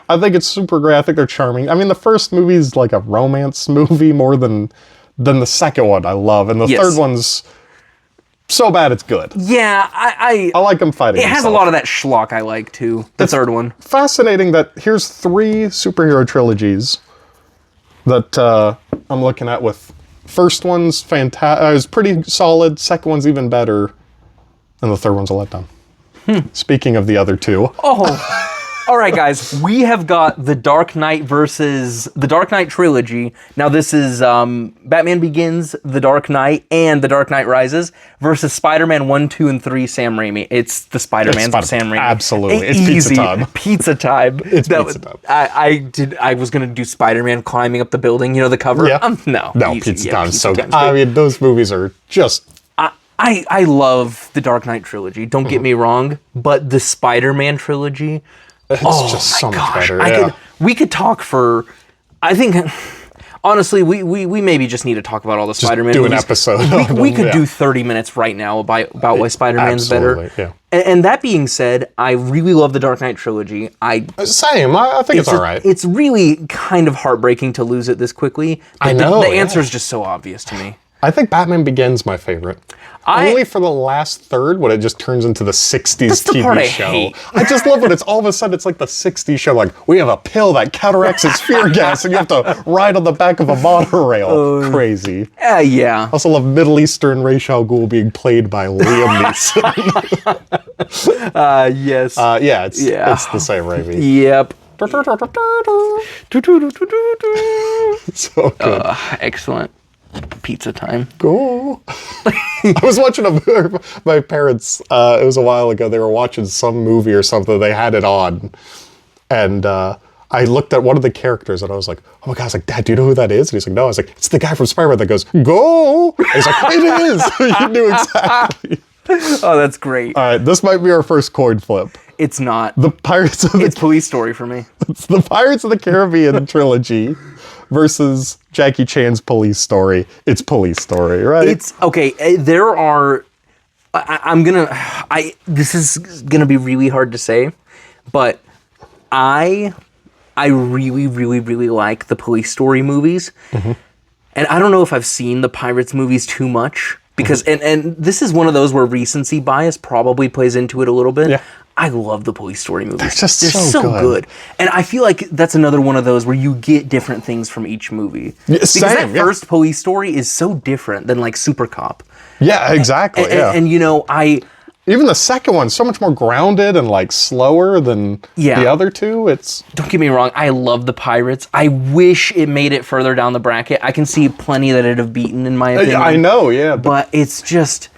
I think it's super great. I think they're charming. I mean, the first movie is like a romance movie more than the second one. I love, and the third one's so bad it's good. Yeah, I like them fighting. It has a lot of that schlock I like too. The third one. Fascinating that here's 3 superhero trilogies that I'm looking at. With first one's fantastic, is pretty solid. Second one's even better, and the third one's a letdown. Speaking of the other 2. Oh. All right, guys, we have got The Dark Knight versus The Dark Knight trilogy. Now, this is Batman Begins, The Dark Knight, and The Dark Knight Rises versus Spider-Man 1, 2, and 3, Sam Raimi. It's the Spider-Mans of Sam Raimi. Absolutely. It's Easy. pizza time. Pizza time. It's pizza time. I was going to do Spider-Man climbing up the building, you know, the cover? Yeah. No, Pizza Time's so good. Time's I mean, those movies are just... I love the Dark Knight trilogy, don't get me wrong, but the Spider-Man trilogy... It's just so much better. We could talk for, I think, Honestly, we maybe just need to talk about all the Spider-Man do movies. an episode. We could do 30 minutes right now about why Spider-Man's better. Yeah. And that being said, I really love the Dark Knight trilogy. Same. I think it's all right. It's really kind of heartbreaking to lose it this quickly. But I know. The answer is just so obvious to me. I think Batman Begins my favorite. Only for the last third when it just turns into the 60s That's the TV part I show. hate. I just love when it's all of a sudden it's like the 60s show. Like, we have a pill that counteracts his fear gas and you have to ride on the back of a monorail. Crazy. Yeah. Also love Middle Eastern Ra's al Ghul being played by Liam Neeson. Yes. Yeah, it's the same Raimi. Yep. So good. Excellent. Pizza time. Go. I was watching my parents, it was a while ago, they were watching some movie or something, they had it on, and I looked at one of the characters and I was like, oh my God, I was like, Dad, do you know who that is? And he's like, no. I was like, it's the guy from Spider-Man that goes, go! And he's like, it is! You knew exactly. Oh, that's great. All right, this might be our first coin flip. It's not. The Pirates of It's Police Story for me. It's the Pirates of the Caribbean trilogy versus Jackie Chan's Police Story. It's Police Story, right? It's okay. There are. This is gonna be really hard to say, but I really, really, really like the Police Story movies, and I don't know if I've seen the Pirates movies too much because, and this is one of those where recency bias probably plays into it a little bit. Yeah. I love the Police Story movies. They're so good. And I feel like that's another one of those where you get different things from each movie. Because that first Police Story is so different than like Super Cop. Yeah, exactly. And you know, even the second one's so much more grounded and like slower than the other two. Don't get me wrong, I love the Pirates. I wish it made it further down the bracket. I can see plenty that it'd have beaten in my opinion. I know, yeah. But it's just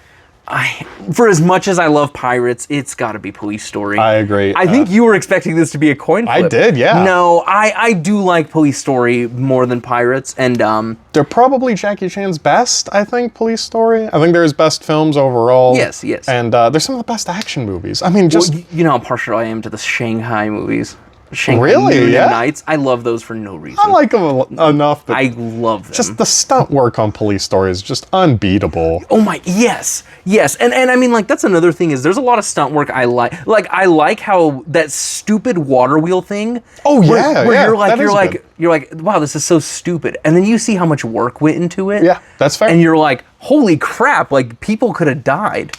for as much as I love Pirates, it's got to be Police Story. I agree. I think you were expecting this to be a coin flip. I did, yeah. No, I do like Police Story more than Pirates, and they're probably Jackie Chan's best. I think Police Story. I think they're his best films overall. Yes. And they're some of the best action movies. I mean, just you know how partial I am to the Shanghai movies. Shanghai Really? Noon Yeah? and Nights. I love those for no reason. I like them enough. But I love them. just the stunt work on Police Story is just unbeatable. Oh my, yes. And I mean, like, that's another thing is there's a lot of stunt work I like. Like, I like how that stupid water wheel thing. Oh where yeah. you're like, wow, this is so stupid. And then you see how much work went into it. Yeah, that's fair. And you're like, holy crap, like, people could have died.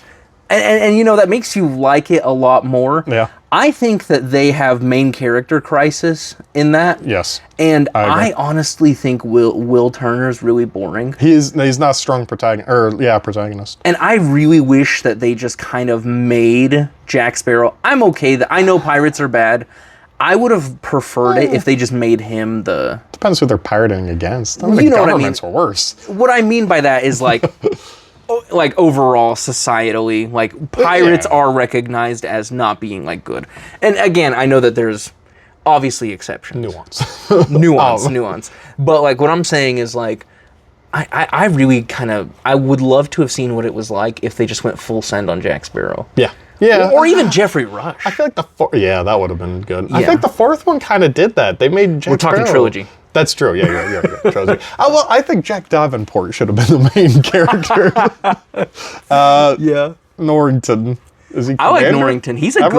And you know, that makes you like it a lot more. Yeah. I think that they have main character crisis in that. Yes. And I I honestly think Will Turner's really boring. He's not a strong protagonist. And I really wish that they just kind of made Jack Sparrow. I'm okay that I know pirates are bad. I would have preferred it if they just made him the... Depends who they're pirating against. I mean, You the know what I governments were worse. What I mean by that is like... like overall societally, like pirates are recognized as not being like good. And again, I know that there's obviously exceptions. Nuance. But like what I'm saying is like, I really kind of, I would love to have seen what it was like if they just went full send on Jack Sparrow. Yeah. Or even Jeffrey Rush. I feel like that would have been good. Yeah. I think the fourth one kind of did that. They made Jack We're talking Sparrow. trilogy. That's true. Yeah. Trilogy. Well, I think Jack Davenport should have been the main character. Norrington. Is he? I like Commander? Norrington. He's a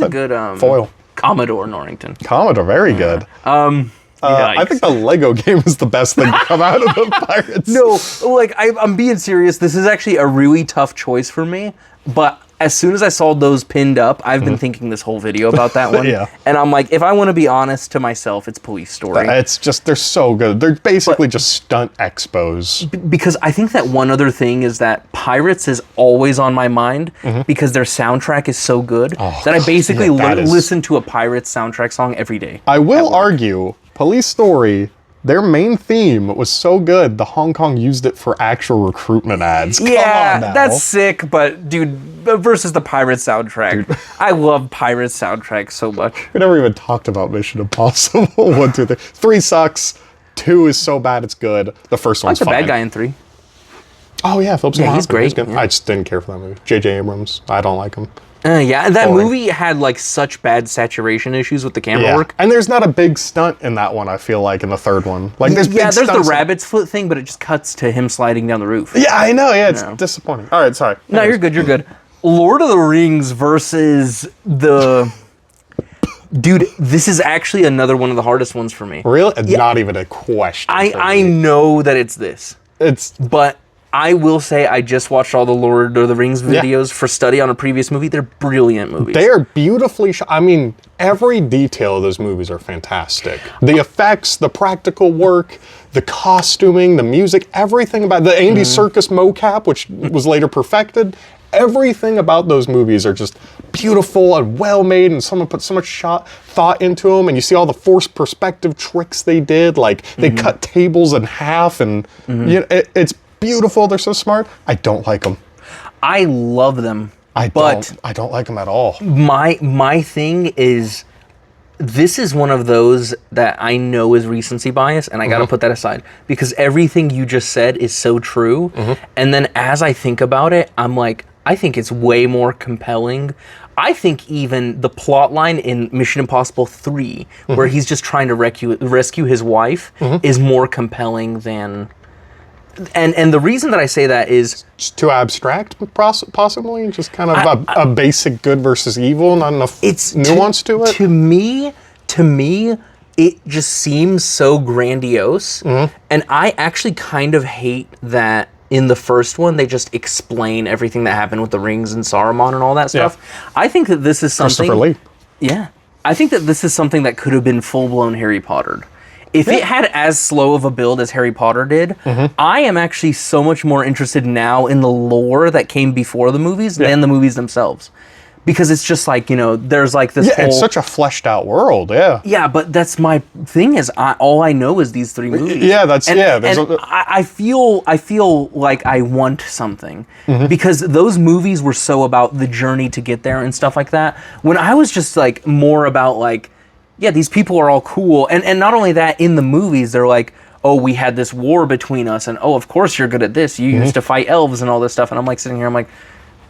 good foil. Commodore Norrington. Commodore, very good. I think the Lego game is the best thing to come out of the Pirates. No, like I'm being serious. This is actually a really tough choice for me, but as soon as I saw those pinned up, I've been thinking this whole video about that one. Yeah. And I'm like, if I want to be honest to myself, it's Police Story. It's just, they're so good. They're basically just stunt expos. Because I think that one other thing is that Pirates is always on my mind because their soundtrack is so good that I basically listen to a Pirates soundtrack song every day. I will argue, Police Story, their main theme was so good, the Hong Kong used it for actual recruitment ads. Come on now. That's sick, but dude, versus the Pirates soundtrack. Dude. I love Pirates soundtrack so much. We never even talked about Mission Impossible. 1, 2, 3. 3 sucks. 2 is so bad it's good. The first one's fine. I like the bad guy in 3. Oh yeah, Philip Seymour he's Hoffman. great. Good. I just didn't care for that movie. J.J. Abrams, I don't like him. Yeah, that boring. movie had like such bad saturation issues with the camera work. And there's not a big stunt in that one, I feel like, in the third one. Like there's There's big the stunts rabbit's foot thing, but it just cuts to him sliding down the roof. Yeah, I know. Yeah, it's disappointing. All right, sorry. No, you're good. You're good. Lord of the Rings versus the. Dude, this is actually another one of the hardest ones for me. Really? Not even a question. I know that it's this. But I will say I just watched all the Lord of the Rings videos for study on a previous movie. They're brilliant movies. They are beautifully shot. I mean, every detail of those movies are fantastic. The effects, the practical work, the costuming, the music, everything about the Andy Serkis mocap, which was later perfected. Everything about those movies are just beautiful and well made, and someone put so much thought into them. And you see all the forced perspective tricks they did, like they cut tables in half, and you know, it's beautiful. They're so smart. I don't like them. I love them. I don't like them at all. My thing is, this is one of those that I know is recency bias, and I got to put that aside because everything you just said is so true. And then as I think about it, I'm like, I think it's way more compelling. I think even the plot line in Mission Impossible 3, where he's just trying to rescue his wife, is more compelling than... And the reason that I say that is... Just too abstract, possibly? Just kind of a basic good versus evil, not enough nuance to it? To me, it just seems so grandiose. And I actually kind of hate that in the first one, they just explain everything that happened with the rings and Saruman and all that stuff. I think that this is something... Christopher Lee. Yeah. I think that this is something that could have been full-blown Harry Potter. If it had as slow of a build as Harry Potter did, I am actually so much more interested now in the lore that came before the movies than the movies themselves. Because it's just like, you know, there's like this whole... it's such a fleshed out world, Yeah, but that's my thing is, all I know is these three movies. Yeah, that's... And I feel like I want something. Because those movies were so about the journey to get there and stuff like that. When I was just like, more about like, yeah, these people are all cool. And not only that, in the movies, they're like, oh, we had this war between us. And, oh, of course you're good at this. You used to fight elves and all this stuff. And I'm like sitting here, I'm like...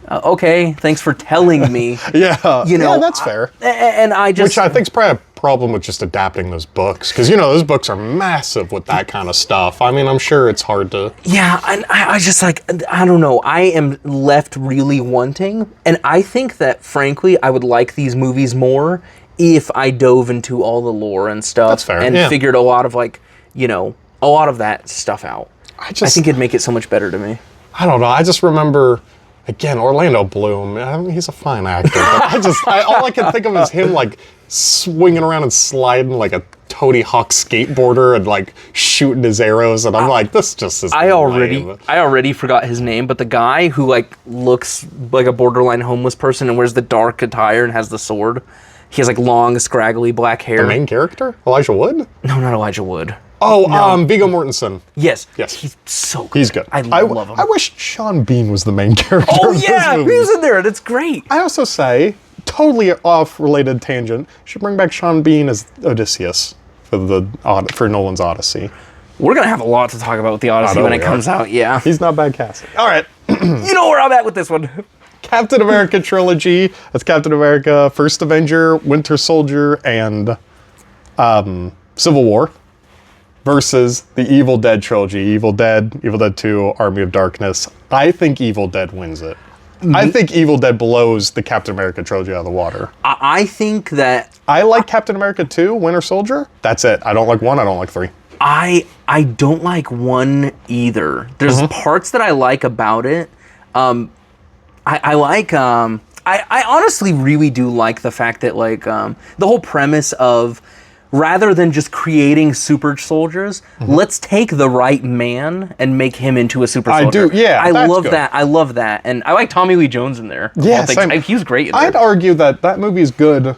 okay, thanks for telling me. You know, that's fair. And I just... Which I think is probably a problem with just adapting those books. Because, you know, those books are massive with that kind of stuff. I mean, I'm sure it's hard to... Yeah, and I just like, I don't know. I am left really wanting. And I think that, frankly, I would like these movies more if I dove into all the lore and stuff. That's fair, and figured a lot of, like, you know, a lot of that stuff out. I think it'd make it so much better to me. I don't know. I just remember... Again, Orlando Bloom, I mean, he's a fine actor, but all I can think of is him, like, swinging around and sliding like a Tony Hawk skateboarder and, like, shooting his arrows, and I'm like, this just is I already forgot his name, but the guy who, like, looks like a borderline homeless person and wears the dark attire and has the sword, he has, like, long, scraggly black hair. The main character? Elijah Wood? No, not Elijah Wood. Oh, no. Viggo Mortensen. Yes. Yes. He's so good. He's good. I love him. I wish Sean Bean was the main character. Oh, yeah. He was in there. That's great. I also say, totally off-related tangent, should bring back Sean Bean as Odysseus for Nolan's Odyssey. We're going to have a lot to talk about with the Odyssey when it comes out. Yeah. He's not bad casting. All right. You know where I'm at with this one. Captain America trilogy. That's Captain America, First Avenger, Winter Soldier, and Civil War. Versus the Evil Dead trilogy. Evil Dead 2, Army of Darkness. I think Evil Dead wins it. I think Evil Dead blows the Captain America trilogy out of the water. I think that... I like Captain America 2, Winter Soldier. That's it. I don't like 1, I don't like 3. I don't like 1 either. There's parts that I like about it. I like... I honestly really do like the fact that, like, the whole premise of... Rather than just creating super soldiers, let's take the right man and make him into a super soldier. I love that. I love that. And I like Tommy Lee Jones in there. Yeah, he was great in there. I'd argue that movie is good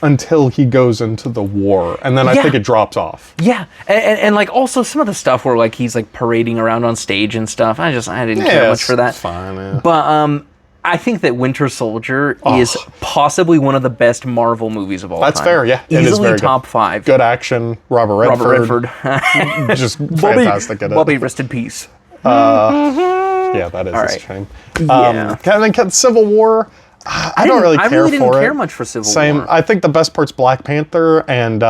until he goes into the war, and then I think it drops off. Yeah, and like also some of the stuff where like he's like parading around on stage and stuff. I didn't care much for that. Fine, yeah. But I think that Winter Soldier is possibly one of the best Marvel movies of all time. That's fair, yeah. Easily top 5. Good action, Robert Redford. Just fantastic at it. Bobby, rest in peace. Yeah, that is a shame. Yeah. And then Civil War, I don't really care for it. I really didn't care much for Civil War. I think the best part's Black Panther and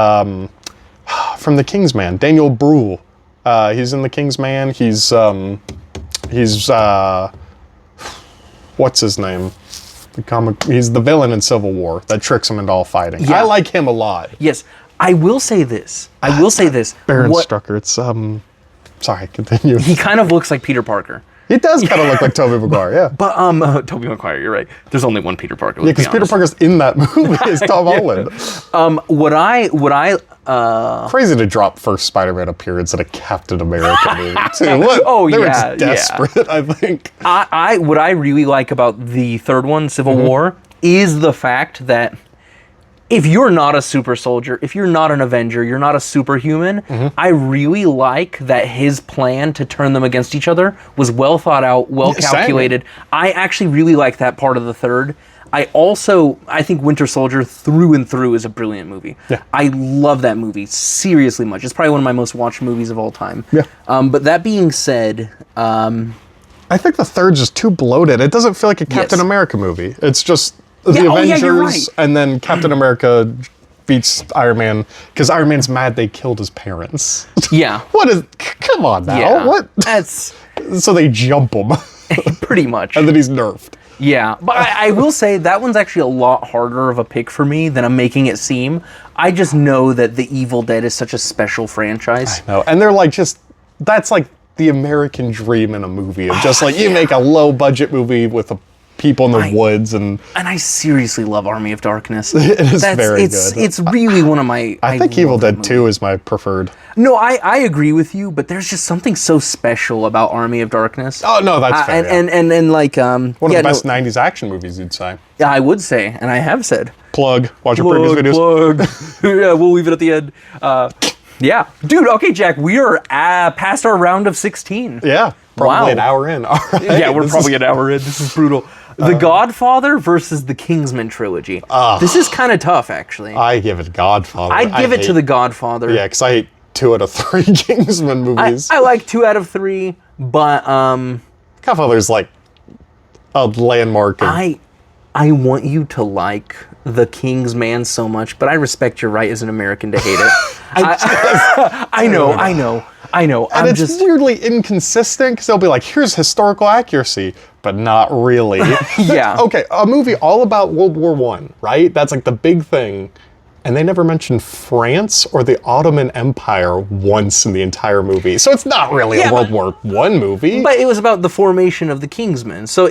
from the Kingsman, Daniel Bruhl. He's in the Kingsman. He's what's his name? He's the villain in Civil War that tricks him into all fighting. Yeah. I like him a lot. Yes, I will say this. Baron Strucker. It's sorry, continue. He kind of looks like Peter Parker. He does kind of look like Tobey Maguire, yeah. But Tobey Maguire, you're right. There's only one Peter Parker. Yeah, because Peter Parker's in that movie. Is Tom Holland. What I crazy to drop first Spider-Man appearance in a Captain America movie too. What? They were just desperate, I think. What I really like about the third one, Civil War, is the fact that if you're not a super soldier, if you're not an Avenger, you're not a superhuman, I really like that his plan to turn them against each other was well thought out, well calculated. I actually really like that part of the third. I think Winter Soldier through and through is a brilliant movie. Yeah. I love that movie seriously much. It's probably one of my most watched movies of all time. Yeah. But that being said, I think the third's just too bloated. It doesn't feel like a Captain America movie. It's just the Avengers, you're right. and then Captain America beats Iron Man because Iron Man's mad they killed his parents. Yeah. Come on now. Yeah. What? That's So they jump him. pretty much. And then he's nerfed. Yeah, but I will say that one's actually a lot harder of a pick for me than I'm making it seem. I just know that The Evil Dead is such a special franchise. I know. And they're like that's like the American dream in a movie of just you make a low budget movie with people in the woods and I seriously love Army of Darkness. It is very good. It's really one of my. I think Evil Dead 2 is my preferred. No, I agree with you, but there's just something so special about Army of Darkness. Oh no, that's fair. And like one of the best '90s action movies, you'd say. Yeah, I would say, and I have said. Plug. Watch your previous videos. Plug. Yeah, we'll leave it at the end. Yeah, dude. Okay, Jack, we are past our round of 16. Yeah, probably an hour in. All right. Yeah, we're probably an hour in. This is brutal. The Godfather versus the Kingsman trilogy. This is kind of tough, actually. I give it Godfather. I'd give it to the Godfather. Yeah, because I hate 2 out of 3 Kingsman movies. I like 2 out of 3, but Godfather's like a landmark. I want you to like The Kingsman so much, but I respect your right as an American to hate it. I know. And I'm it's just weirdly inconsistent because they'll be like, here's historical accuracy, but not really. Yeah. Okay, a movie all about World War I, right? That's like the big thing. And they never mentioned France or the Ottoman Empire once in the entire movie. So it's not really a World War I movie. But it was about the formation of the Kingsmen. So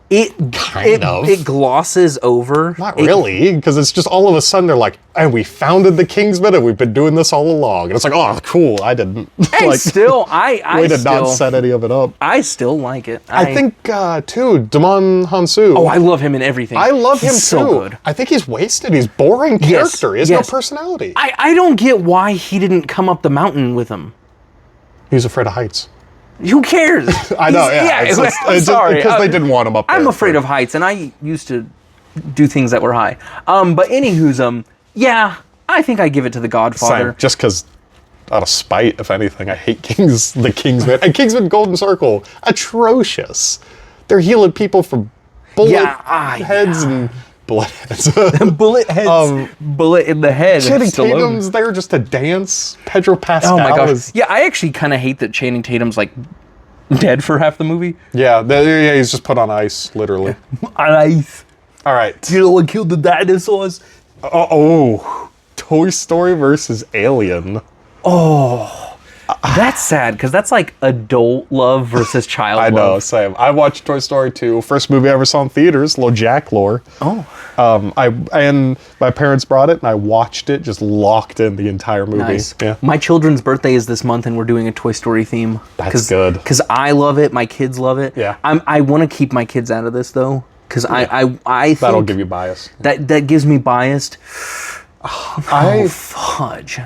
it glosses over. Not really, because it's just all of a sudden they're like, and we founded the Kingsmen and we've been doing this all along. And it's like, oh, cool, I didn't. And still, I did not set any of it up. I still like it. I think, too, Damon Hansu. Oh, I love him in everything. I love him, too. So good. I think he's wasted. He's boring character. He has no personality. I don't get why he didn't come up the mountain with him. He's afraid of heights. Who cares? I know, yeah. I'm sorry. Because they didn't want him up there. I'm afraid of heights, and I used to do things that were high. But anywho's, yeah, I think I give it to the Godfather. Same. Just because, out of spite, if anything, I hate the Kingsman. And Kingsman Golden Circle, atrocious. They're healing people from bullet heads and bullet heads. Bullet heads. Bullet in the head. Channing Tatum's there just to dance. Pedro Pascal. Oh my gosh. Yeah, I actually kind of hate that Channing Tatum's like dead for half the movie. Yeah, he's just put on ice, literally. On ice. All right. You know what killed the dinosaurs? Toy Story versus Alien. Oh. That's sad, because that's like adult love versus child love. I know, same. I watched Toy Story 2, first movie I ever saw in theaters, little Jack lore. Oh. And my parents brought it, and I watched it, just locked in the entire movie. Nice. Yeah. My children's birthday is this month, and we're doing a Toy Story theme. That's good. Because I love it, my kids love it. Yeah. I want to keep my kids out of this, though, because I think... That'll give you bias. That gives me biased. Oh, fudge.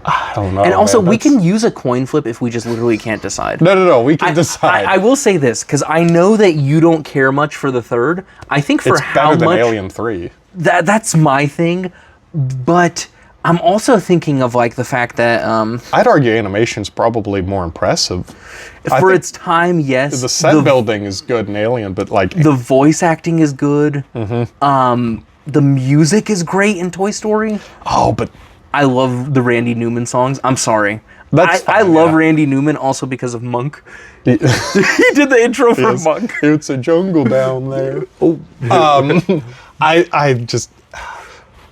I don't know. And also, we can use a coin flip if we just literally can't decide. No. We can decide. I will say this, because I know that you don't care much for the third. I think for it's how better much... than Alien 3. That's my thing, but I'm also thinking of like the fact that I'd argue animation's probably more impressive. for its time, yes. The set building is good in Alien, but like the voice acting is good. The music is great in Toy Story. oh, but I love the Randy Newman songs. I'm sorry. That's I fine, love yeah. Randy Newman also because of Monk. He did the intro for Monk. It's a jungle down there. I just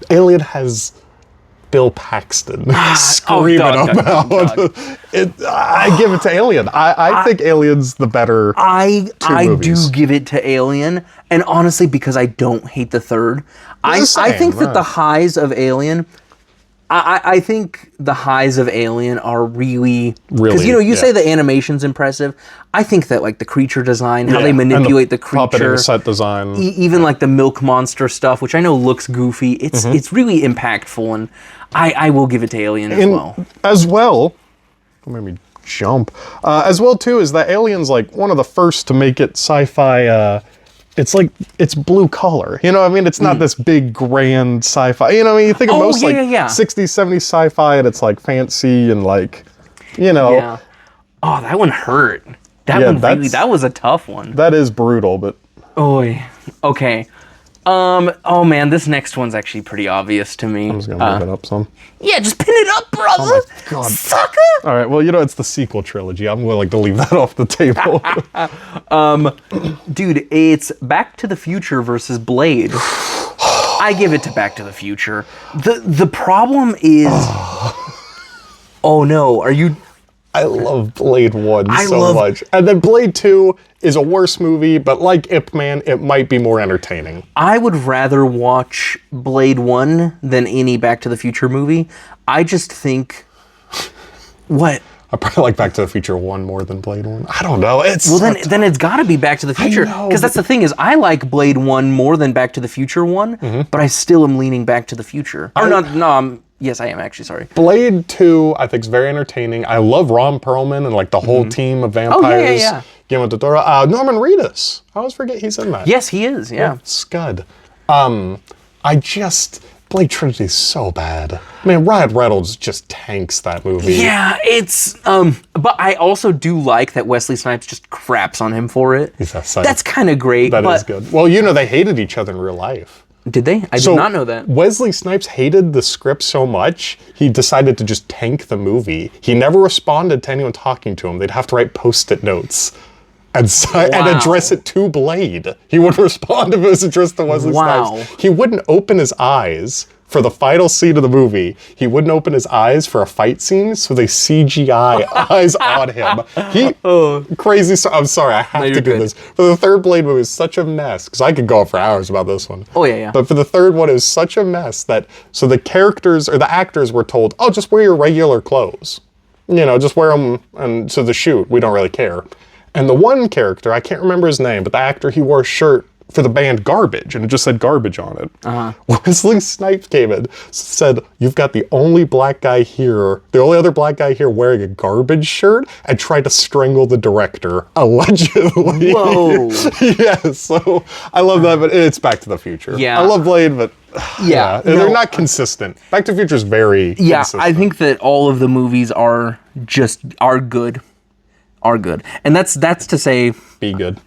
Alien has Bill Paxton screaming done. about it. I give it to Alien. I think Alien's the better. I movies. do give it to Alien, and honestly, because I don't hate the third, I think that the highs of Alien. I think the highs of Alien are really because you say the animation's impressive. I think that like the creature design, how they manipulate the puppet creature, and set design, even like the milk monster stuff, which I know looks goofy. It's really impactful, and I will give it to Alien as well. Made me jump. As well too is that Alien's like one of the first to make it sci-fi. It's like, it's blue collar. You know what I mean? It's not this big, grand sci-fi. You know what I mean? You think of most 60s, 70s sci-fi, and it's like fancy and like, Yeah. Oh, that one hurt. That was a tough one. That is brutal, but... Oy. Okay. Oh man, this next one's actually pretty obvious to me. I'm just gonna move it up some. Yeah, just pin it up, brother! Oh my God. Sucker! Alright, well, it's the sequel trilogy. I'm willing to leave that off the table. Dude, it's Back to the Future versus Blade. I give it to Back to the Future. The problem is... Oh no, are you... I love Blade 1 so much. And then Blade 2 is a worse movie, but like Ip Man, it might be more entertaining. I would rather watch Blade 1 than any Back to the Future movie. I just think... What? I probably like Back to the Future 1 more than Blade 1. I don't know. Then it's got to be Back to the Future. Because that's the thing is, I like Blade 1 more than Back to the Future 1, but I still am leaning Back to the Future. Yes, I am actually, sorry. Blade 2, I think, is very entertaining. I love Ron Perlman and like the whole team of vampires. Guillermo del Toro. Norman Reedus. I always forget he's in that. Yes, he is, yeah. Scud. Blade Trinity is so bad. Man, Ryan Reynolds just tanks that movie. Yeah, it's, but I also do like that Wesley Snipes just craps on him for it. That's kind of great. That is good. Well, they hated each other in real life. Did they? I did not know that. Wesley Snipes hated the script so much, he decided to just tank the movie. He never responded to anyone talking to him. They'd have to write Post-it notes and address it to Blade. He wouldn't respond if it was addressed to Wesley Snipes. He wouldn't open his eyes for the final scene of the movie. He wouldn't open his eyes for a fight scene, so they CGI eyes on him. Crazy. I'm sorry, I have to do this. For the third Blade movie, it was such a mess, because I could go on for hours about this one. Oh, yeah. But for the third one, it was such a mess that, so the characters, or the actors were told, oh, just wear your regular clothes. Just wear them, and so the shoot, we don't really care. And the one character, I can't remember his name, but the actor, he wore a shirt for the band Garbage, and it just said Garbage on it. Wesley Snipes came in, said, you've got the only black guy here, the only other black guy here wearing a Garbage shirt, and tried to strangle the director, allegedly. Whoa. So I love that, but it's Back to the Future. Yeah. I love Blade, but they're not consistent. Back to the Future is very consistent. I think that all of the movies are good. Are good. And that's to say... Be good.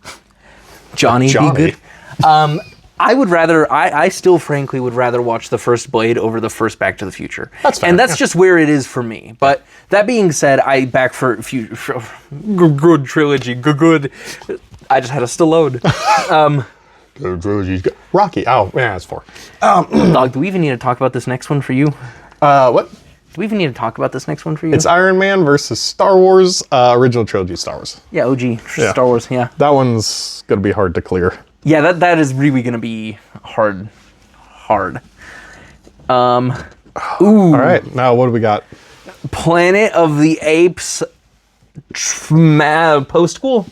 Johnny. Be good. I still frankly would rather watch the first Blade over the first Back to the Future. That's fair. And that's just where it is for me. But that being said, good trilogy, good. I just had a still load. Good trilogy. Rocky. Oh, yeah, that's 4. Dog, do we even need to talk about this next one for you? What? Do we even need to talk about this next one for you? It's Iron Man versus Star Wars, original trilogy Star Wars. Yeah, OG Star Wars, yeah. That one's going to be hard to clear. Yeah, that is really going to be hard. All right, now what do we got? Planet of the Apes post-sequel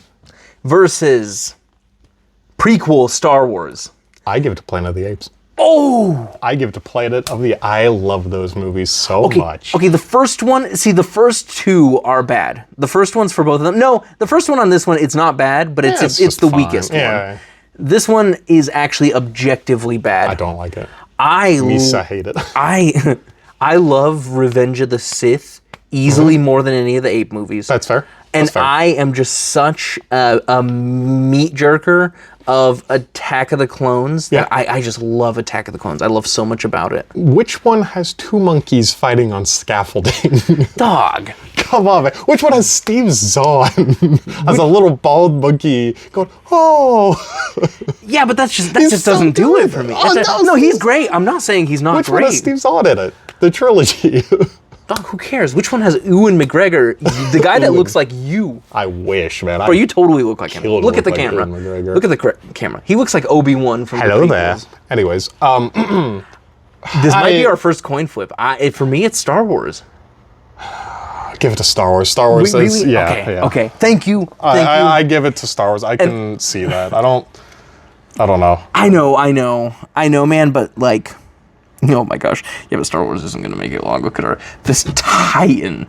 versus prequel Star Wars. I give it to Planet of the Apes. Oh! I give it to Planet of the... I love those movies so much. Okay, the first one... See, the first two are bad. The first one's for both of them. No, the first one on this one, it's not bad, but it's the weakest one. This one is actually objectively bad. I don't like it. Misa hate it. I love Revenge of the Sith easily more than any of the Ape movies. That's fair. And That's fair. I am just such a meat jerker of Attack of the Clones that I just love Attack of the Clones. I love so much about it. Which one has two monkeys fighting on scaffolding? Dog. Come on, man. Which one has Steve Zahn as a little bald monkey going, oh? Yeah, but that just doesn't do it for me. No, he's great. I'm not saying he's not Which great. one has Steve Zahn in it? The trilogy. Dog, who cares? Which one has Ewan McGregor? The guy that looks like you. I wish, man. Bro, you totally look like him. Look at the camera. Look at the camera. He looks like Obi-Wan from Hello the there. prequels. Anyways, This might be our first coin flip. For me, it's Star Wars. give it to Star Wars. Star Wars is, Really? yeah. Okay, yeah. okay. Thank you. I give it to Star Wars. I can see that. I don't know. I know, man, but like, oh my gosh. Yeah, but Star Wars isn't going to make it long. Look at this Titan.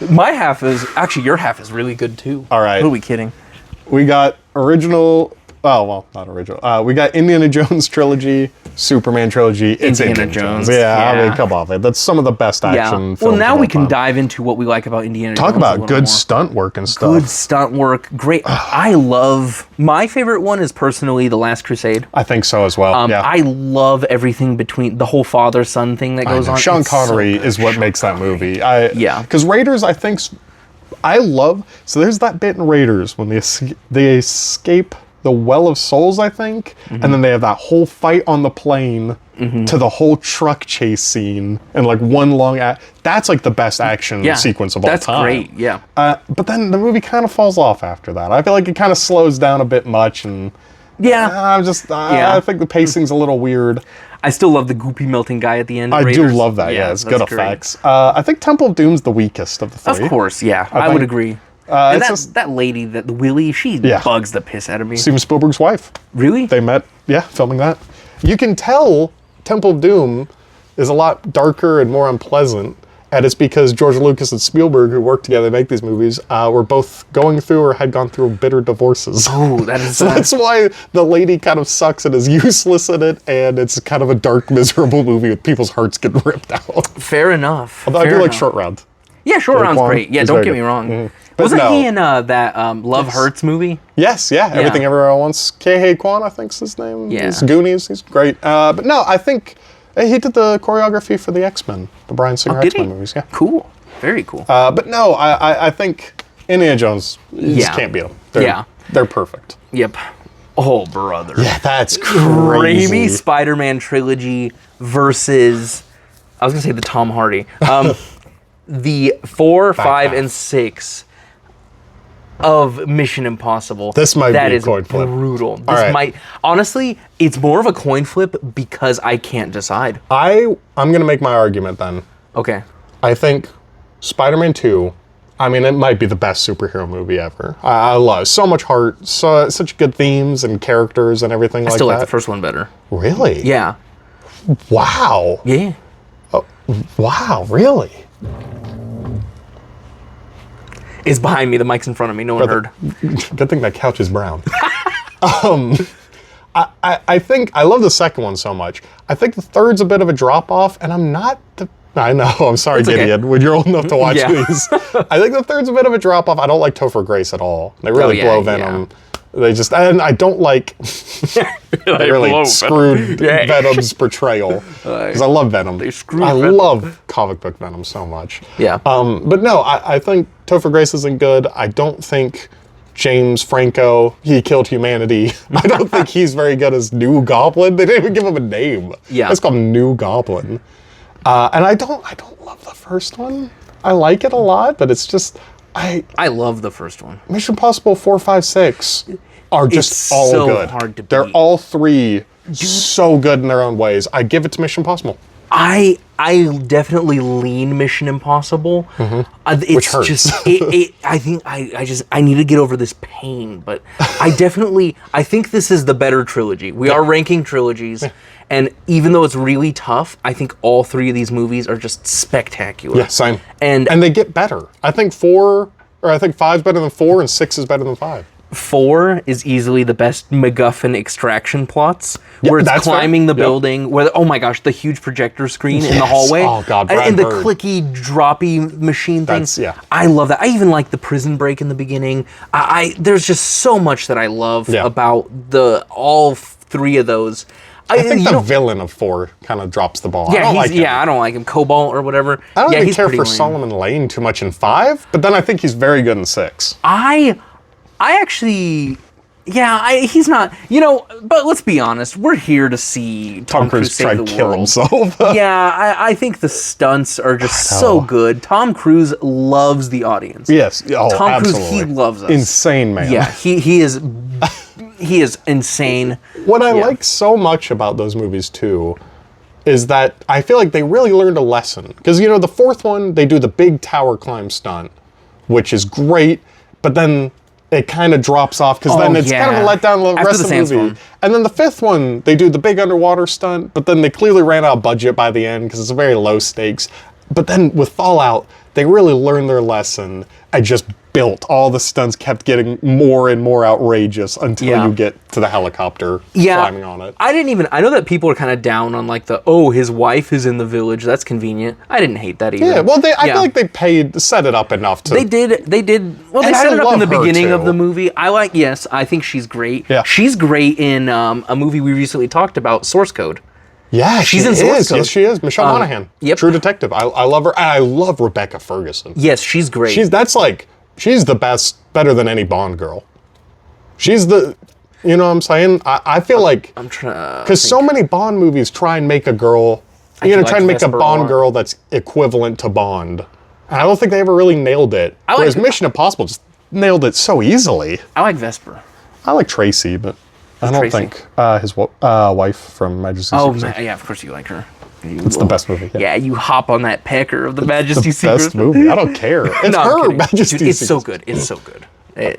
My half is, actually, your half is really good too. All right. Who are we kidding? We got original, oh, well, not original. We got Indiana Jones trilogy, Superman trilogy. It's Indiana Jones. Yeah, I Yeah. mean, come on, man. That's some of the best action films. Well, now of we all can time. dive into what we like about Indiana Jones. Talk a about little good more. stunt work and stuff. Good stunt work. Great. I love, my favorite one is personally The Last Crusade. I think so as well. Yeah. I love everything between the whole father-son thing that goes on. Sean It's so Connery good. is what makes that movie. Yeah. Because Raiders, I think, I love. So there's that bit in Raiders when they escape the Well of Souls, I think, and then they have that whole fight on the plane to the whole truck chase scene and like one long. That's like the best action sequence of all time. That's great. Yeah. But then the movie kind of falls off after that. I feel like it kind of slows down a bit much, and I think the pacing's a little weird. I still love the goopy melting guy at the end. Of I Raiders. do love that. Yeah, it's good that's great. effects. I think Temple of Doom's the weakest of the three. Of course, yeah, I would agree. And that lady, the Willie, she bugs the piss out of me. Steven Spielberg's wife. Really? They met, filming that. You can tell Temple of Doom is a lot darker and more unpleasant, and it's because George Lucas and Spielberg, who worked together to make these movies, were both going through or had gone through bitter divorces. Oh, that is. So that's why the lady kind of sucks and is useless in it, and it's kind of a dark, miserable movie with people's hearts getting ripped out. Fair enough. Although I do like Short Round. Yeah, Short Round's Kwon great. Yeah, is don't very get good. me wrong. Mhm. Wasn't he in that Love Hurts movie? Yes, Everything Everywhere All at Once. Kei Kwan, I think's his name. Yeah. He's Goonies. He's great. But no, I think he did the choreography for the X-Men, the Bryan Singer did he? X-Men movies. Yeah. Cool. Very cool. But no, I think Indiana Jones, you just can't beat them. They're perfect. Yep. Oh, brother. Yeah, that's crazy. Raimi Spider-Man trilogy versus, I was going to say the Tom Hardy. The 4, 5, and 6 of Mission Impossible. This might be a is coin flip. Brutal. This right. might, honestly, it's more of a coin flip because I can't decide. I'm going to make my argument then. Okay. I think Spider-Man 2, I mean, it might be the best superhero movie ever. I love so much heart, such good themes and characters and everything like that. I still like the first one better. Really? Yeah. Wow. Yeah. Oh, wow, really? It's behind me. The mic's in front of me. No one heard. Good thing that couch is brown. I think I love the second one so much. I think the third's a bit of a drop off, and I'm not the. I know. I'm sorry, Gideon. When you're old enough to watch these, I think the third's a bit of a drop off. I don't like Topher Grace at all. They really blow Venom. They just, and I don't like. They really screwed Venom's portrayal because I love Venom. They screwed I Venom. love comic book Venom so much. Yeah. But no, I think Topher Grace isn't good. I don't think James Franco, he killed humanity. I don't think he's very good as New Goblin. They didn't even give him a name. Yeah. It's called New Goblin. And I don't love the first one. I like it a lot, but it's just I love the first one. Mission Impossible 4, 5, 6 are just It's all so good. hard to They're beat. all three so good in their own ways. I give it to Mission Impossible. I definitely lean Mission Impossible. It's Which hurts. just I think I need to get over this pain, but I think this is the better trilogy. We are ranking trilogies, and even though it's really tough, I think all three of these movies are just spectacular. Yeah, same. And they get better. I think 5's better than 4, and 6 is better than 5. 4 is easily the best MacGuffin extraction plots, Yeah, where it's that's fair. climbing the Yep. building, where oh my gosh, the huge projector screen in the Yes. hallway, Oh, God, Brad and the Bird. clicky, droppy machine thing. That's- yeah. I love that. I even like the prison break in the beginning. I there's just so much that I love Yeah. about all 3 of those. I think you the know- villain of 4 kind of drops the ball. I Yeah, don't like him. I don't like him. Cobalt or whatever. I don't yeah, even he's care pretty for lame. Solomon Lane too much in 5, but then I think he's very good in 6. I actually, he's not, but let's be honest, we're here to see Tom Cruise tried save to the kill world. himself. Yeah, I think the stunts are just so good. Tom Cruise loves the audience. Yes. Oh, Tom absolutely. Cruise, he loves us. Insane, man. Yeah, he is he is insane. What I like so much about those movies too is that I feel like they really learned a lesson. Because the 4th one, they do the big tower climb stunt, which is great, but then it kind of drops off because then it's kind of a letdown the rest of the movie. sandstorm. And then the 5th one, they do the big underwater stunt, but then they clearly ran out of budget by the end because it's very low stakes. But then with Fallout, they really learned their lesson and just built. All the stunts kept getting more and more outrageous until you get to the helicopter climbing on it. I know that people are kind of down on like his wife is in the village. That's convenient. I didn't hate that either. Yeah, well, I feel like they set it up enough to... They did. Well, they And I set it up in the love her, beginning of too. the movie. I think she's great. Yeah. She's great in a movie we recently talked about, Source Code. Yeah, She's she in Source is. Code. Yes, she is. Michelle Monaghan. Yep. True Detective. I love her. And I love Rebecca Ferguson. Yes, she's great. She's the best, better than any Bond girl. She's the, you know what I'm saying? I feel like, I'm trying because so many Bond movies try and make a girl, try and make a Vesper Bond more. girl that's equivalent to Bond. And I don't think they ever really nailed it. Whereas Mission Impossible just nailed it so easily. I like Vesper. I like Tracy, but I don't Tracy? think his wife from Majesty's Secret Service. Yeah, of course you like her. It's the best movie. Yeah, you hop on that pecker of the Majesty The Secret. best movie. I don't care. It's No, I'm her, kidding. Majesty Dude, it's Secret so good. It's so good.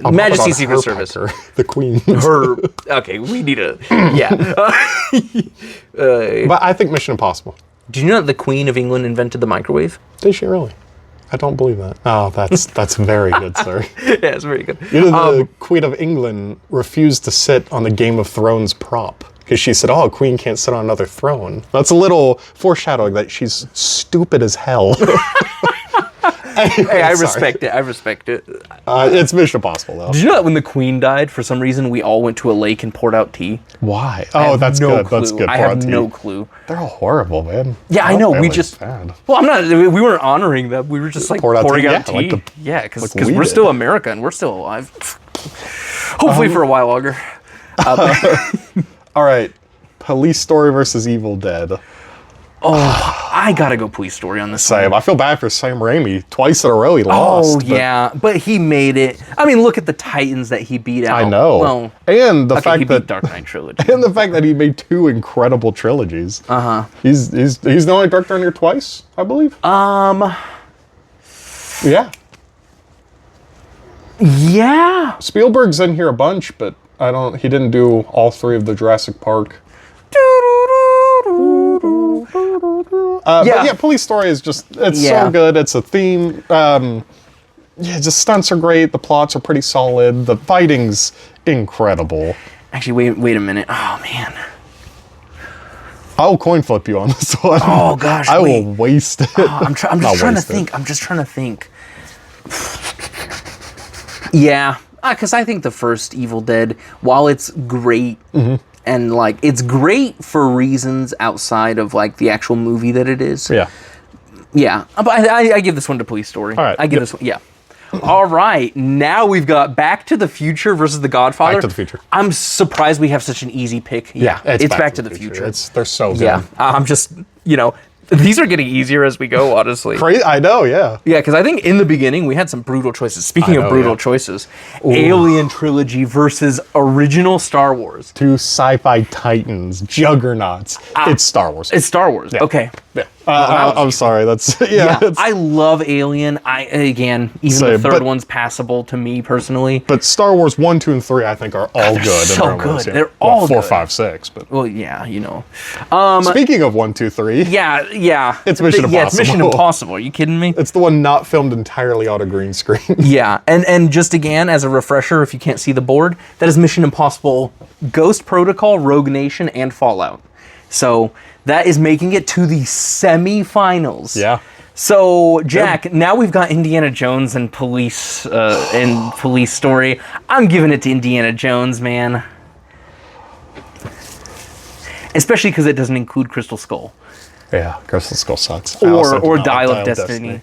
I'm Majesty talking about Secret her Service. pecker, the queen. Her. Okay, we need a. Yeah. But I think Mission Impossible. Do you know that the Queen of England invented the microwave? Did she really? I don't believe that. Oh, that's very good, sir. Yeah, it's very good. The Queen of England refused to sit on the Game of Thrones prop because she said, "Oh, a queen can't sit on another throne." That's a little foreshadowing that she's stupid as hell. Hey, I respect it. I respect it. It's Mission Impossible, though. Did you know that when the Queen died, for some reason, we all went to a lake and poured out tea? Why? I Oh, have that's no good. clue. That's good. I have no clue. They're all horrible, man. Yeah, I Our know. We family's just. bad. Well, I'm not. We weren't honoring them. We were just like Poured out pouring tea? out Yeah, tea. like Yeah, because like we we're did. still America and we're still alive. Hopefully for a while longer. All right. Police Story versus Evil Dead. I gotta go Police Story on this Same. one. I feel bad for Sam Raimi. Twice in a row he lost. Oh, but yeah. But he made it. I mean, look at the Titans that he beat out. I know. Well, and the okay, he fact beat that Dark Knight Trilogy. and the fact that he made 2 incredible trilogies. Uh-huh. He's the only director on here twice, I believe. Yeah. Yeah. Spielberg's in here a bunch, but he didn't do all 3 of the Jurassic Park. But yeah, Police Story is it's Yeah. so good. It's a theme. Just stunts are great. The plots are pretty solid. The fighting's incredible. Actually, wait a minute. Oh, man. I will coin flip you on this one. Oh, gosh, I wait. will waste it. I'm just Not trying to waste it. think. I'm just trying to think. Yeah, because I think the first Evil Dead, while it's great and like it's great for reasons outside of like the actual movie that it is. Yeah. But I give this one to Police Story. All right, I give this one. Yeah. All right, now we've got Back to the Future versus The Godfather. Back to the Future. I'm surprised we have such an easy pick. Yeah, it's Back to the Future. They're so good. Yeah, I'm just, these are getting easier as we go, honestly. Crazy. I know, yeah. Yeah, because I think in the beginning we had some brutal choices. Speaking I know, of brutal yeah. choices, Alien Trilogy versus original Star Wars. 2 sci-fi titans, juggernauts. It's Star Wars. It's Star Wars. Yeah. Okay. Yeah. I'm sorry. That's Yeah, it's- I love Alien. Even Say, the third but- one's passable to me personally. But Star Wars 1, 2, and 3, I think, are all good. in so their own good. ways, yeah. They're Well, all 4, good. 5, 6. But Well, yeah, speaking of 1, 2, 3, yeah. It's Mission Yeah, it's Mission Impossible. Impossible. Are you kidding me? it's the one not filmed entirely on a green screen. Yeah, and just again, as a refresher, if you can't see the board, that is Mission Impossible, Ghost Protocol, Rogue Nation, and Fallout. So that is making it to the semi-finals. Yeah. So Jack, now we've got Indiana Jones and Police Story. I'm giving it to Indiana Jones, man. Especially because it doesn't include Crystal Skull Yeah, Crystal Skull sucks. I also or do not Dial like of Destiny.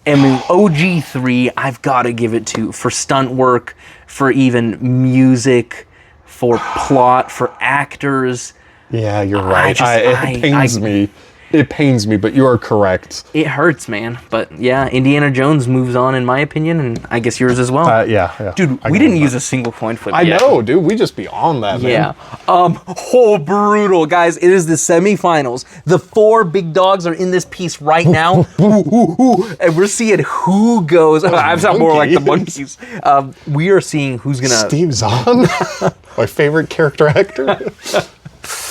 I mean, OG3, I've got to give it to for stunt work, for even music, for plot, for actors. Yeah, you're right. I- It pains me. It pains me, but you are correct. It hurts, man. But yeah, Indiana Jones moves on, in my opinion, and I guess yours as well. Yeah. Dude, I we can didn't live use a single coin flip I yet. know, dude. We just be on that, man. Yeah. Brutal, guys. It is the semifinals. The 4 big dogs are in this piece right now. And we're seeing who goes. I sound more like the monkeys. We are seeing who's gonna. Steve Zahn, my favorite character actor.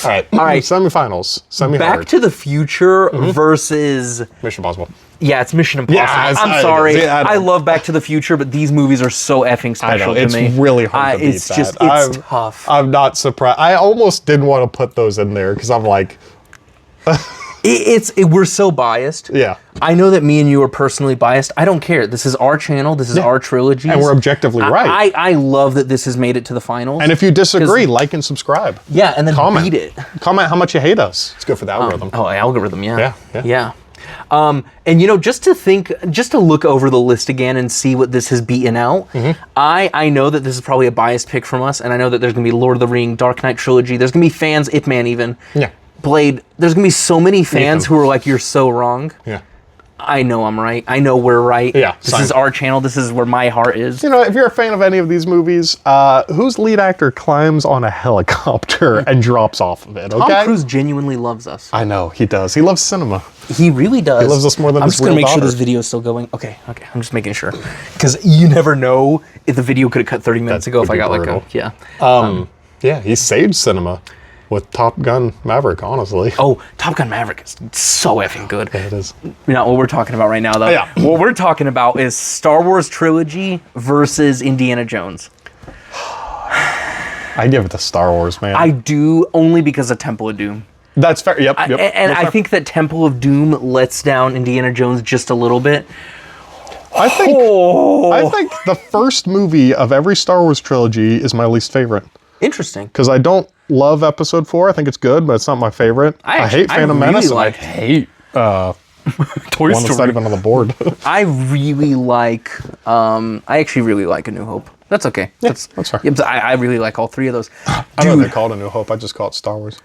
All right. Semifinals. Back to the Future versus. Mission Impossible. Yeah, it's Mission Impossible. Yeah, I'm sorry. see, I I don't- love Back to the Future, but these movies are so effing I special know, to it's me. really hard to beat it's that. just, it's tough. I'm not surprised. I almost didn't want to put those in there because I'm like, We're so biased. yeah. I know that me and you are personally biased. I don't care. This is our channel. This is our trilogy. And we're objectively right. I love that this has made it to the finals. And if you disagree, like and subscribe. yeah, and then Comment. beat it. Comment how much you hate us. It's good for the algorithm. Algorithm, yeah. Yeah. And just to look over the list again and see what this has beaten out, I know that this is probably a biased pick from us, and I know that there's gonna be Lord of the Ring, Dark Knight trilogy. There's gonna be fans, Ip Man even. Yeah. Blade. There's gonna be so many fans Ethan. who are like, "You're so wrong." Yeah. I know I'm right. I know we're right. Yeah, This same. is our channel. This is where my heart is. You know, if you're a fan of any of these movies, whose lead actor climbs on a helicopter and drops off of it, okay? Tom Cruise genuinely loves us. I know, he does. He loves cinema. He really does. He loves us more than I'm his just gonna real make sure daughter. this video is still going. Okay. I'm just making sure. Because you never know if the video could have cut 30 minutes That ago if would I be got brutal. like a, yeah. Yeah, he saved cinema with Top Gun Maverick, honestly. Oh, Top Gun Maverick is so effing good. Yeah, it is. Not what we're talking about right now, though. Yeah. What we're talking about is Star Wars trilogy versus Indiana Jones. I give it to Star Wars, man. I do only because of Temple of Doom. That's fair. Yep. And That's I fair. think that Temple of Doom lets down Indiana Jones just a little bit. I think the first movie of every Star Wars trilogy is my least favorite. Interesting. Because I don't love Episode 4. I think it's good, but it's not my favorite. I hate Phantom really Menace. And I like- hate Toy one that's not Story. even on the board. I really like. I actually really like A New Hope. That's okay. that's fair. Yeah, but I really like all 3 of those. I don't know they call it A New Hope. I just call it Star Wars.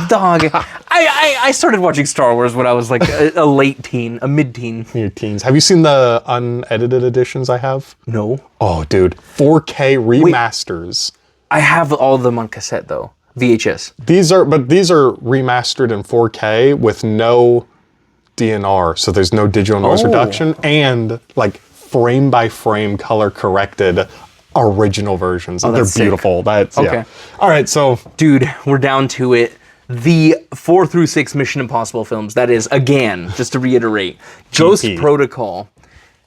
Dog. I started watching Star Wars when I was like a late teen, a mid-teen. In your teens. Have you seen the unedited editions I have? No. Oh, dude. 4K remasters. I have all of them on cassette though. VHS. These are remastered in 4K with no DNR, so there's no digital noise Oh. reduction, and like frame by frame color corrected original versions. They're that's sick. beautiful. That's Okay. yeah. All right, so Dude, we're down to it. The 4 through 6 Mission Impossible films. That is, again, just to reiterate, Ghost GP. Protocol,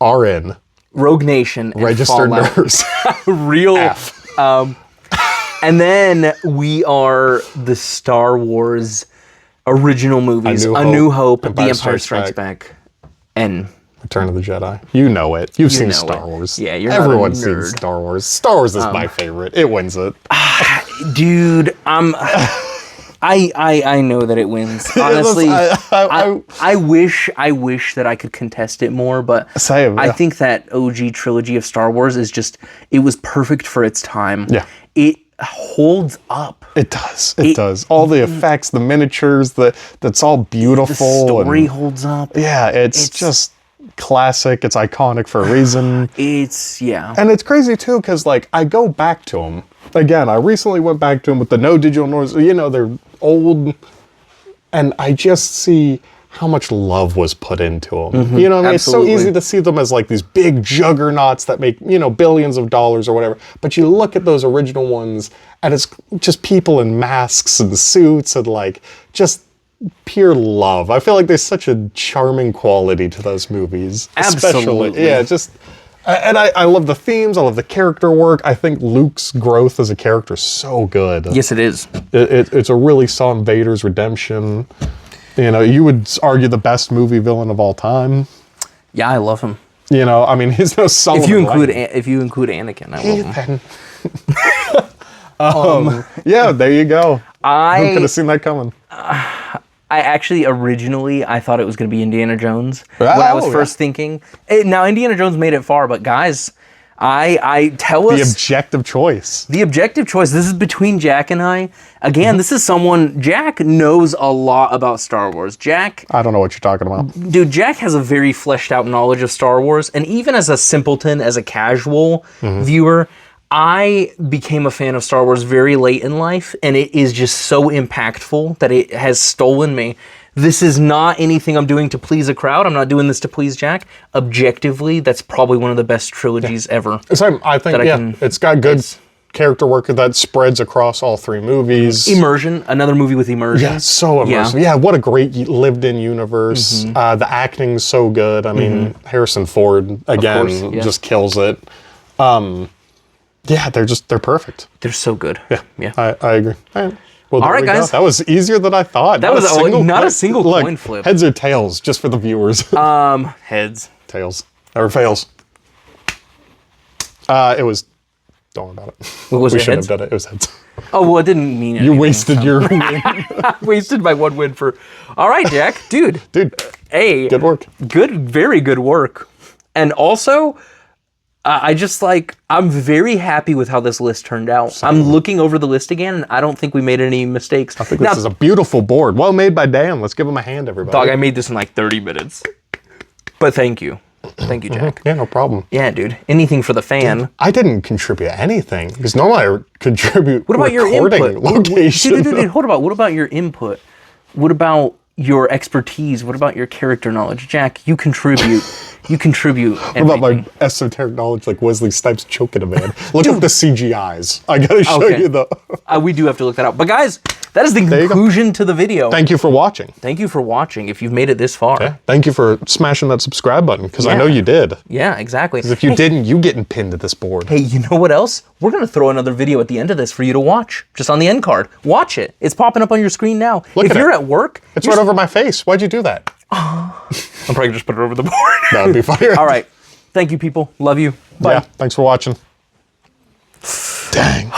RN, Rogue Nation, and registered Fallout. nurse. Real. F. And then we are the Star Wars original movies: A A New New Hope, Hope, The Empire Strikes Back, and Return of the Jedi. You know it. You've seen know Star it. Wars. Yeah, you're not a Everyone's seen nerd. Star Wars. Star Wars is my favorite. It wins it. dude, I know that it wins. Honestly, I wish that I could contest it more, but Same, I yeah. think that OG trilogy of Star Wars is just, it was perfect for its time. Yeah. It holds up. It does. It does. All the effects, the miniatures, that's all beautiful. The story and, holds up. yeah, it's just classic. It's iconic for a reason. It's, yeah. And it's crazy too, because like I go back to them again. I recently went back to them with the no digital noise. You know, they're old, and I just see how much love was put into them. You know what I mean? Absolutely. It's so easy to see them as like these big juggernauts that make, you know, billions of dollars or whatever. But you look at those original ones and it's just people in masks and suits and like just pure love. I feel like there's such a charming quality to those movies. Absolutely. Especially, yeah, just, and I love the themes. I love the character work. I think Luke's growth as a character is so good. Yes, it is. It's a really solid Vader's redemption. You know, you would argue the best movie villain of all time. Yeah, I love him. You know, I mean, he's no Sullivan. If you include Anakin, I love him. Yeah, there you go. Who could have seen that coming? I actually originally I thought it was going to be Indiana Jones when I was first thinking. Now Indiana Jones made it far, but guys, I tell us the objective choice. The objective choice. This is between Jack and I. Again, this is someone. Jack knows a lot about Star Wars. Jack. I don't know what you're talking about. Dude, Jack has a very fleshed out knowledge of Star Wars, and even as a simpleton, as a casual viewer, I became a fan of Star Wars very late in life, and it is just so impactful that it has stolen me. This is not anything I'm doing to please a crowd. I'm not doing this to please Jack. Objectively, that's probably one of the best trilogies ever. So I think, it's got good character work that spreads across all three movies. Immersion, another movie with immersion. Yeah, so immersive. Yeah, what a great lived-in universe. The acting's so good. I mean, Harrison Ford, again, just kills it. Yeah, they're perfect. They're so good. Yeah. I agree. Well, all right, guys. That was easier than I thought. That was not a single coin flip. Heads or tails, just for the viewers. Heads. Tails. Never fails. It was. Don't worry about it. What was we it, shouldn't heads? have done it. It was heads. Oh, well, it didn't mean anything. You wasted your win. Wasted my one win for. All right, Jack, dude. Hey. Good work. Very good work. And also, I'm very happy with how this list turned out. Same. I'm looking over the list again, and I don't think we made any mistakes. I think this is a beautiful board. Well made by Dan. Let's give him a hand, everybody. Dog, I made this in like 30 minutes. But thank you. Thank you, Jack. Yeah, no problem. Yeah, dude. Anything for the fan. Dude, I didn't contribute anything, because normally I contribute what about your input? Location. Dude, hold about. What about your input? What about your expertise? What about your character knowledge? Jack, you contribute. You contribute everything. What about my esoteric knowledge, like Wesley Snipes choking a man? Look up the CGIs. I gotta show you the... we do have to look that up. But guys, that is the conclusion to the video. Thank you for watching. Thank you for watching, if you've made it this far. Yeah. Thank you for smashing that subscribe button, because I know you did. Yeah, exactly. Because if you didn't, you getting pinned to this board. Hey, you know what else? We're going to throw another video at the end of this for you to watch, just on the end card. Watch it. It's popping up on your screen now. If you're at work... It's right over my face. Why'd you do that? I'm probably just put it over the board. That would be funny. All right. Thank you, people. Love you. Bye. Yeah, thanks for watching. Dang.